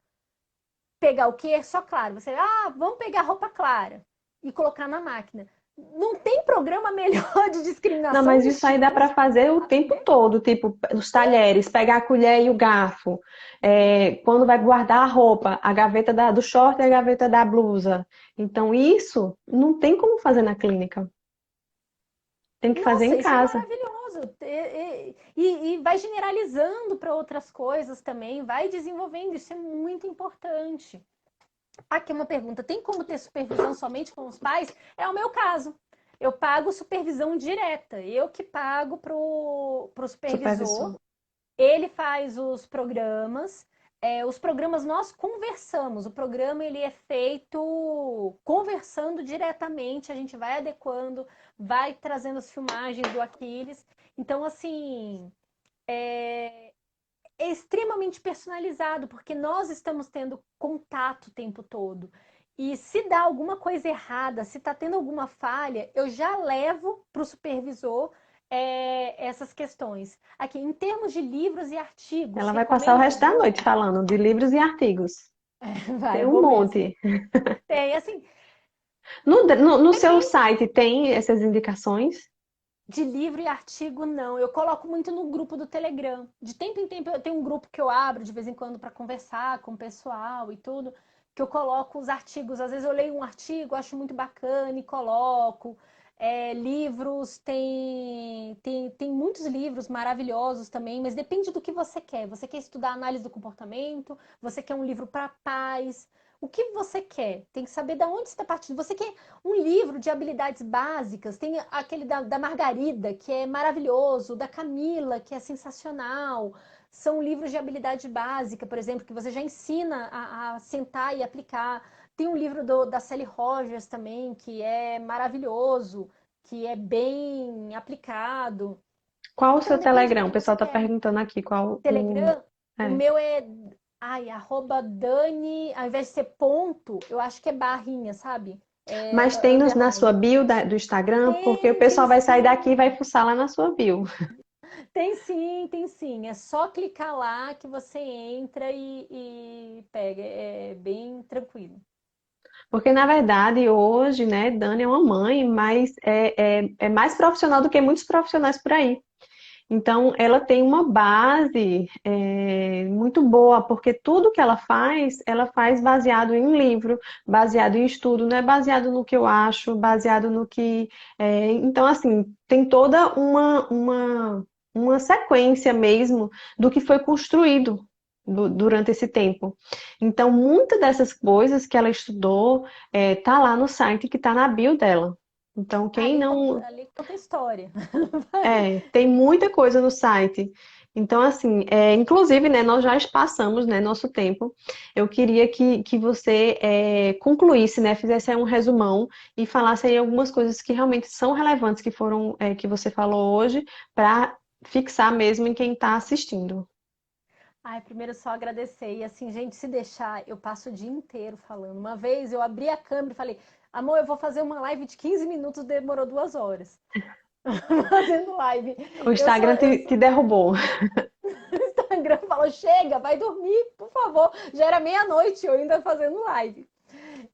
Pegar o que é só claro. Você, vamos pegar roupa clara e colocar na máquina. Não tem programa melhor de Não, discriminação mas de isso aí dá para estímulos. fazer o tempo todo, tipo, os talheres, pegar a colher e o garfo. Quando vai guardar a roupa, a gaveta do short e a gaveta da blusa. Então, isso não tem como fazer na clínica. Tem que fazer Nossa, em isso é casa. maravilhoso. E vai generalizando para outras coisas também, vai desenvolvendo, isso é muito importante. Aqui uma pergunta: tem como ter supervisão somente com os pais? É o meu caso. Eu pago supervisão direta, eu que pago pro supervisor, Supervisor. ele faz os programas. Os programas nós conversamos. O programa ele é feito conversando diretamente. A gente vai adequando, vai trazendo as filmagens do Aquiles. Então, assim, é extremamente personalizado, porque nós estamos tendo contato o tempo todo. E se dá alguma coisa errada, se está tendo alguma falha, eu já levo para o supervisor essas questões. Aqui, em termos de livros e artigos, Ela vai passar o recomendo resto da muito. noite falando de livros e artigos. Tem Vai, um vou mesmo. monte. Tem, assim, No seu depende site tem essas indicações? de livro e artigo, não. Eu coloco muito no grupo do Telegram. De tempo em tempo eu tenho um grupo que eu abro de vez em quando para conversar com o pessoal e tudo, que eu coloco os artigos. Às vezes eu leio um artigo, acho muito bacana e coloco. Livros, tem muitos livros maravilhosos também, mas depende do que você quer. Você quer estudar análise do comportamento? Você quer um livro para pais? O que você quer? Tem que saber de onde você está partindo. Você quer um livro de habilidades básicas? Tem aquele da Margarida, que é maravilhoso, da Camila, que é sensacional. São livros de habilidade básica, por exemplo, que você já ensina a sentar e aplicar. Tem um livro da Sally Rogers também, que é maravilhoso, que é bem aplicado. Qual o Então, seu depende do Telegram? O que você pessoal está quer. perguntando aqui qual o. Telegram, o É. meu é. Ai, arroba Dani, ao invés de ser ponto, eu acho que é barrinha, sabe? Mas tem na sua Underline. bio do Instagram, porque o Tem pessoal vai sair daqui e sim. vai fuçar lá na sua bio. Tem sim, tem sim. É só clicar lá que você entra e pega. É bem tranquilo. Porque, na verdade, hoje, né, Dani é uma mãe, mas é mais profissional do que muitos profissionais por aí. Então, ela tem uma base muito boa, porque tudo que ela faz baseado em livro, baseado em estudo, não é baseado no que eu acho, baseado no que. Então, assim, tem toda uma sequência mesmo do que foi construído durante esse tempo. Então, muitas dessas coisas que ela estudou tá lá no site que está na bio dela. Então, quem não Ali conta a história. tem muita coisa no site. Então, assim, inclusive, né, nós já passamos, né, nosso tempo. Eu queria que você concluísse, né, fizesse aí um resumão e falasse aí algumas coisas que realmente são relevantes que foram, que você falou hoje, para fixar mesmo em quem está assistindo. Ai, primeiro só agradecer. E assim, gente, se deixar, eu passo o dia inteiro falando. Uma vez eu abri a câmera e falei, amor, eu vou fazer uma live de 15 minutos, demorou 2 horas. Fazendo live. O Eu só, Instagram eu te derrubou. O Instagram falou, chega, vai dormir, por favor. Já era meia-noite, eu ainda fazendo live.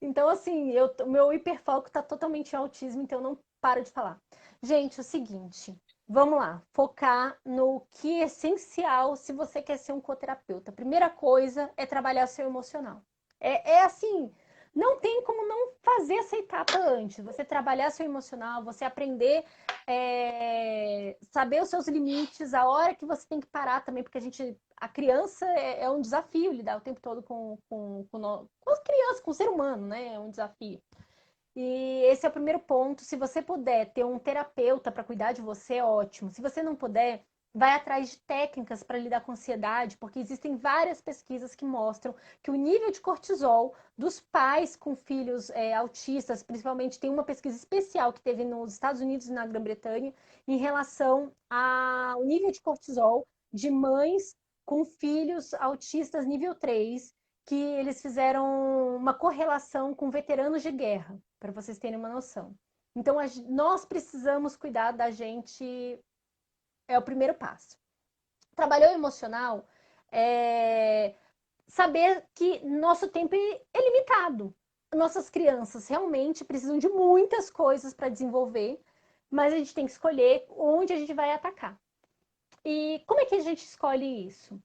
Então, assim, meu hiperfoco tá totalmente em autismo, então eu não paro de falar. Gente, é o seguinte, vamos lá, focar no que é essencial se você quer ser um coterapeuta. Primeira coisa é trabalhar seu emocional. É assim, não tem como não fazer essa etapa antes. Você trabalhar seu emocional, você aprender, saber os seus limites, a hora que você tem que parar também, porque a criança é um desafio lidar o tempo todo com as crianças, com o ser humano, né? É um desafio. E esse é o primeiro ponto. Se você puder ter um terapeuta para cuidar de você, é ótimo. Se você não puder, vai atrás de técnicas para lidar com ansiedade, porque existem várias pesquisas que mostram que o nível de cortisol dos pais com filhos autistas, principalmente tem uma pesquisa especial que teve nos Estados Unidos e na Grã-Bretanha, em relação ao nível de cortisol de mães com filhos autistas nível 3, que eles fizeram uma correlação com veteranos de guerra, para vocês terem uma noção. Então, nós precisamos cuidar da gente, é o primeiro passo. Trabalhou emocional, é saber que nosso tempo é limitado. Nossas crianças realmente precisam de muitas coisas para desenvolver, mas a gente tem que escolher onde a gente vai atacar. E como é que a gente escolhe isso?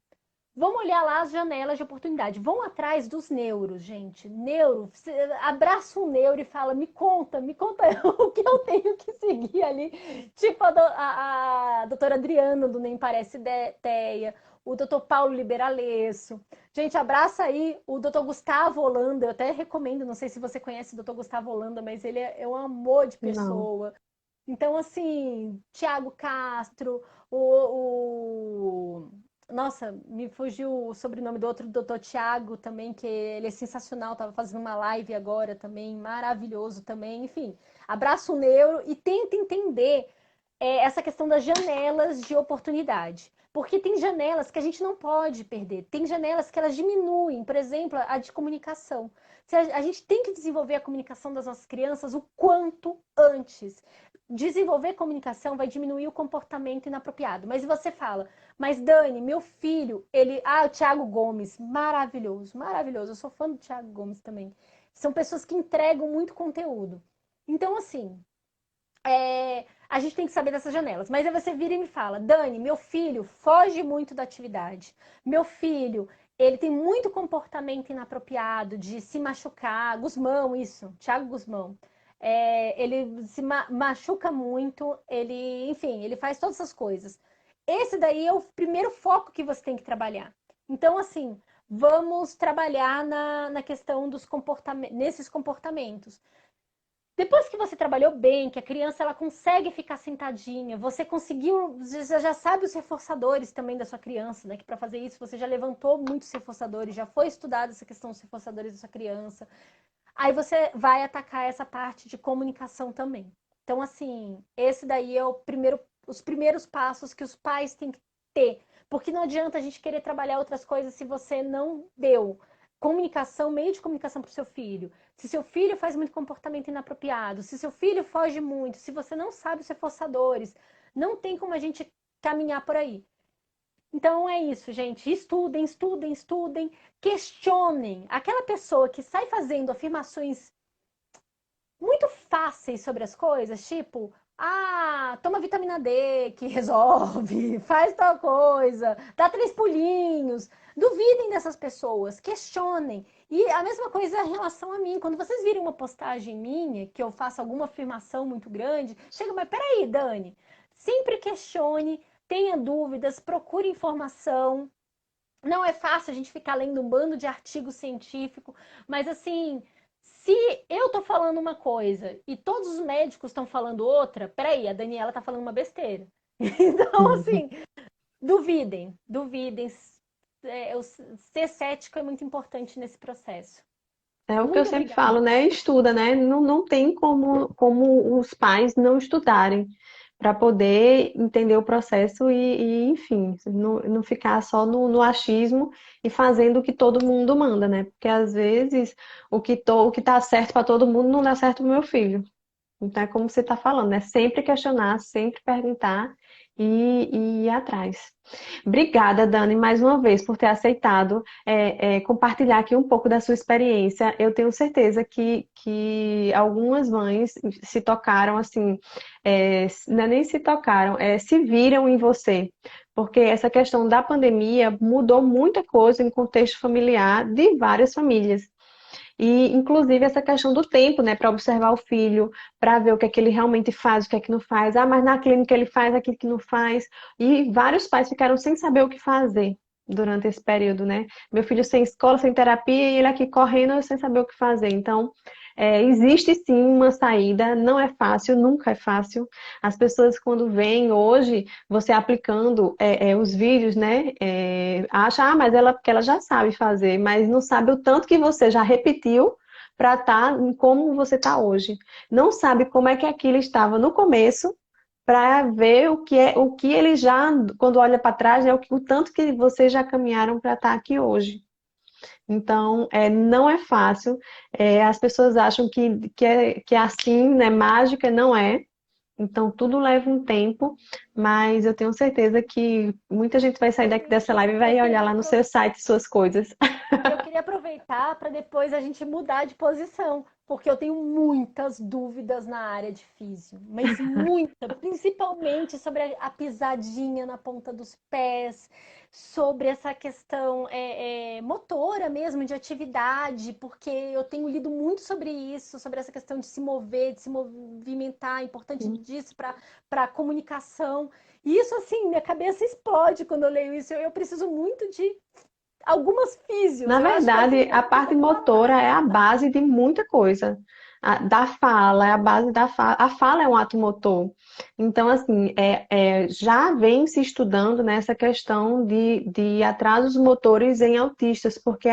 Vamos olhar lá as janelas de oportunidade. Vão atrás dos neuros, gente. Neuro, abraça um neuro e fala: me conta o que eu tenho que seguir ali. Tipo a doutora Adriana, do Nem Parece Teia, o doutor Paulo Liberalesso. Gente, abraça aí o doutor Gustavo Holanda. Eu até recomendo, não sei se você conhece o doutor Gustavo Holanda, mas ele é um amor de Não. pessoa. Então, assim, Tiago Castro, o nossa, me fugiu o sobrenome do outro doutor Tiago também, que ele é sensacional, estava fazendo uma live agora também, maravilhoso também. Enfim, abraço o neuro e tenta entender essa questão das janelas de oportunidade. Porque tem janelas que a gente não pode perder, tem janelas que elas diminuem, por exemplo, a de comunicação. A gente tem que desenvolver a comunicação das nossas crianças o quanto antes. Desenvolver comunicação vai diminuir o comportamento inapropriado. Mas você fala, mas Dani, meu filho, o Thiago Gomes, maravilhoso, maravilhoso. Eu sou fã do Thiago Gomes também. São pessoas que entregam muito conteúdo. Então, assim, a gente tem que saber dessas janelas. Mas aí você vira e me fala, Dani, meu filho foge muito da atividade. Meu filho, ele tem muito comportamento inapropriado de se machucar. Guzmão, isso, Thiago Guzmão. Ele se machuca muito, enfim, ele faz todas essas coisas. Esse daí é o primeiro foco que você tem que trabalhar. Então, assim, vamos trabalhar na questão dos comportamentos, nesses comportamentos. Depois que você trabalhou bem, que a criança ela consegue ficar sentadinha, você conseguiu, você já sabe os reforçadores também da sua criança, né? Que para fazer isso você já levantou muitos reforçadores, já foi estudada essa questão dos reforçadores da sua criança. Aí você vai atacar essa parte de comunicação também. Então, assim, esse daí é os primeiros passos que os pais têm que ter. Porque não adianta a gente querer trabalhar outras coisas se você não deu comunicação, meio de comunicação para o seu filho. Se seu filho faz muito comportamento inapropriado, se seu filho foge muito, se você não sabe os reforçadores, não tem como a gente caminhar por aí. Então é isso, gente. Estudem, estudem, estudem, questionem. Aquela pessoa que sai fazendo afirmações muito fáceis sobre as coisas, tipo, toma vitamina D que resolve, faz tal coisa, dá 3 pulinhos. Duvidem dessas pessoas, questionem. E a mesma coisa em relação a mim. Quando vocês virem uma postagem minha, que eu faço alguma afirmação muito grande, chega, mas peraí, Dani, sempre questione, tenha dúvidas, procure informação. Não é fácil a gente ficar lendo um bando de artigo científico, mas assim, Se eu tô falando uma coisa e todos os médicos estão falando outra, peraí, a Daniela tá falando uma besteira. Então, assim, duvidem, duvidem. Ser cético é muito importante nesse processo. É o que eu Muito sempre obrigada. falo, né? Estuda, né? Não tem como os pais não estudarem para poder entender o processo enfim, não ficar só no achismo e fazendo o que todo mundo manda, né? Porque às vezes o que tá certo para todo mundo não dá certo pro meu filho. Então é como você está falando, né? Sempre questionar, sempre perguntar e ir atrás. Obrigada, Dani, mais uma vez por ter aceitado compartilhar aqui um pouco da sua experiência. Eu tenho certeza que algumas mães se tocaram assim, não é nem se tocaram, se viram em você. Porque essa questão da pandemia mudou muita coisa em contexto familiar de várias famílias. E, inclusive, essa questão do tempo, né, para observar o filho, para ver o que é que ele realmente faz, o que é que não faz. Ah, mas na clínica ele faz aquilo que não faz. E vários pais ficaram sem saber o que fazer durante esse período, né? Meu filho sem escola, sem terapia, e ele aqui correndo sem saber o que fazer. Então, existe sim uma saída, não é fácil, nunca é fácil. As pessoas, quando veem hoje você aplicando os vídeos, né? Acha, mas porque ela já sabe fazer, mas não sabe o tanto que você já repetiu para estar como você está hoje. Não sabe como é que aquilo estava no começo para ver o que ele já, quando olha para trás, o tanto que vocês já caminharam para estar aqui hoje. Então, não é fácil. As pessoas acham que é assim, né? Mágica, não é. Então, tudo leva um tempo, mas eu tenho certeza que muita gente vai sair daqui dessa live e Eu vai olhar queria lá no seu site suas coisas. Eu queria aproveitar para depois a gente mudar de posição, porque eu tenho muitas dúvidas na área de físio, mas muita, principalmente sobre a pisadinha na ponta dos pés, sobre essa questão motora mesmo, de atividade, porque eu tenho lido muito sobre isso, sobre essa questão de se mover, de se movimentar, a importante disso para a comunicação. E isso, assim, minha cabeça explode quando eu leio isso. Eu preciso muito de algumas físios. Na Eu acho que verdade, assim, a eu parte preciso falar. motora é a base de muita coisa. Da fala, é a base da fala. A fala é um ato motor. Então, assim, já vem se estudando nessa questão de atrasos motores em autistas, porque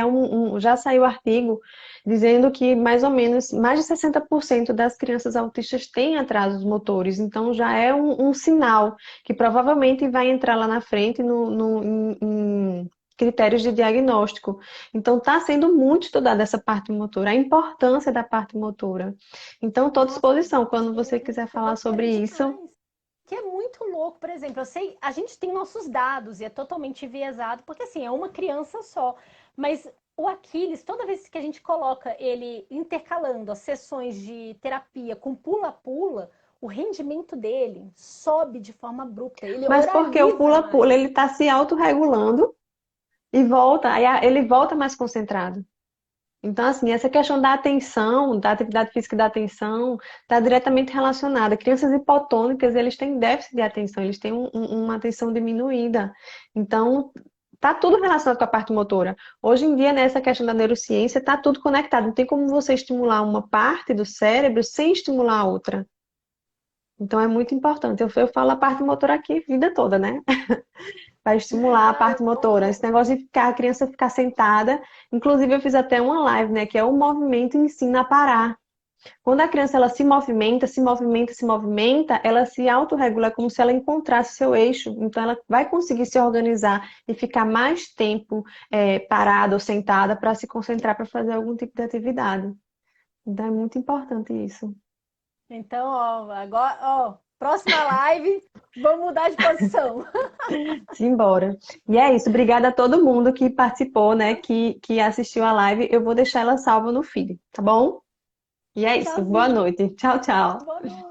já saiu artigo dizendo que mais ou menos mais de 60% das crianças autistas têm atrasos motores. Então, já é um sinal que provavelmente vai entrar lá na frente em critérios de diagnóstico. Então, está sendo muito estudada essa parte motora, a importância da parte motora. Então, estou à Nossa, disposição quando você eu, quiser falar eu quero sobre isso. demais. Que é muito louco, por exemplo, eu sei, a gente tem nossos dados e é totalmente enviesado, porque assim, é uma criança só. Mas o Aquiles, toda vez que a gente coloca ele intercalando as sessões de terapia com pula-pula, o rendimento dele sobe de forma abrupta. Ele Mas porque o oraliza pula-pula, mais. ele está se autorregulando e volta, aí ele volta mais concentrado. Então, assim, essa questão da atenção, da atividade física e da atenção, está diretamente relacionada. Crianças hipotônicas, eles têm déficit de atenção, eles têm uma atenção diminuída. Então, está tudo relacionado com a parte motora. Hoje em dia, nessa questão da neurociência, está tudo conectado. Não tem como você estimular uma parte do cérebro sem estimular a outra. Então, é muito importante. Eu falo a parte motora aqui a vida toda, né? Para estimular a Não, parte motora. Esse negócio de a criança ficar sentada. Inclusive, eu fiz até uma live, né? Que é o movimento ensina a parar. Quando a criança ela se movimenta, se movimenta, se movimenta, ela se autorregula como se ela encontrasse seu eixo. Então, ela vai conseguir se organizar e ficar mais tempo parada ou sentada para se concentrar para fazer algum tipo de atividade. Então, é muito importante isso. então, ó, agora, ó, próxima live, vamos mudar de posição. Simbora. E é isso. Obrigada a todo mundo que participou, né? Que assistiu a live. Eu vou deixar ela salva no feed, tá bom? E é isso. Boa Tchauzinho. noite. Tchau, tchau. Boa noite.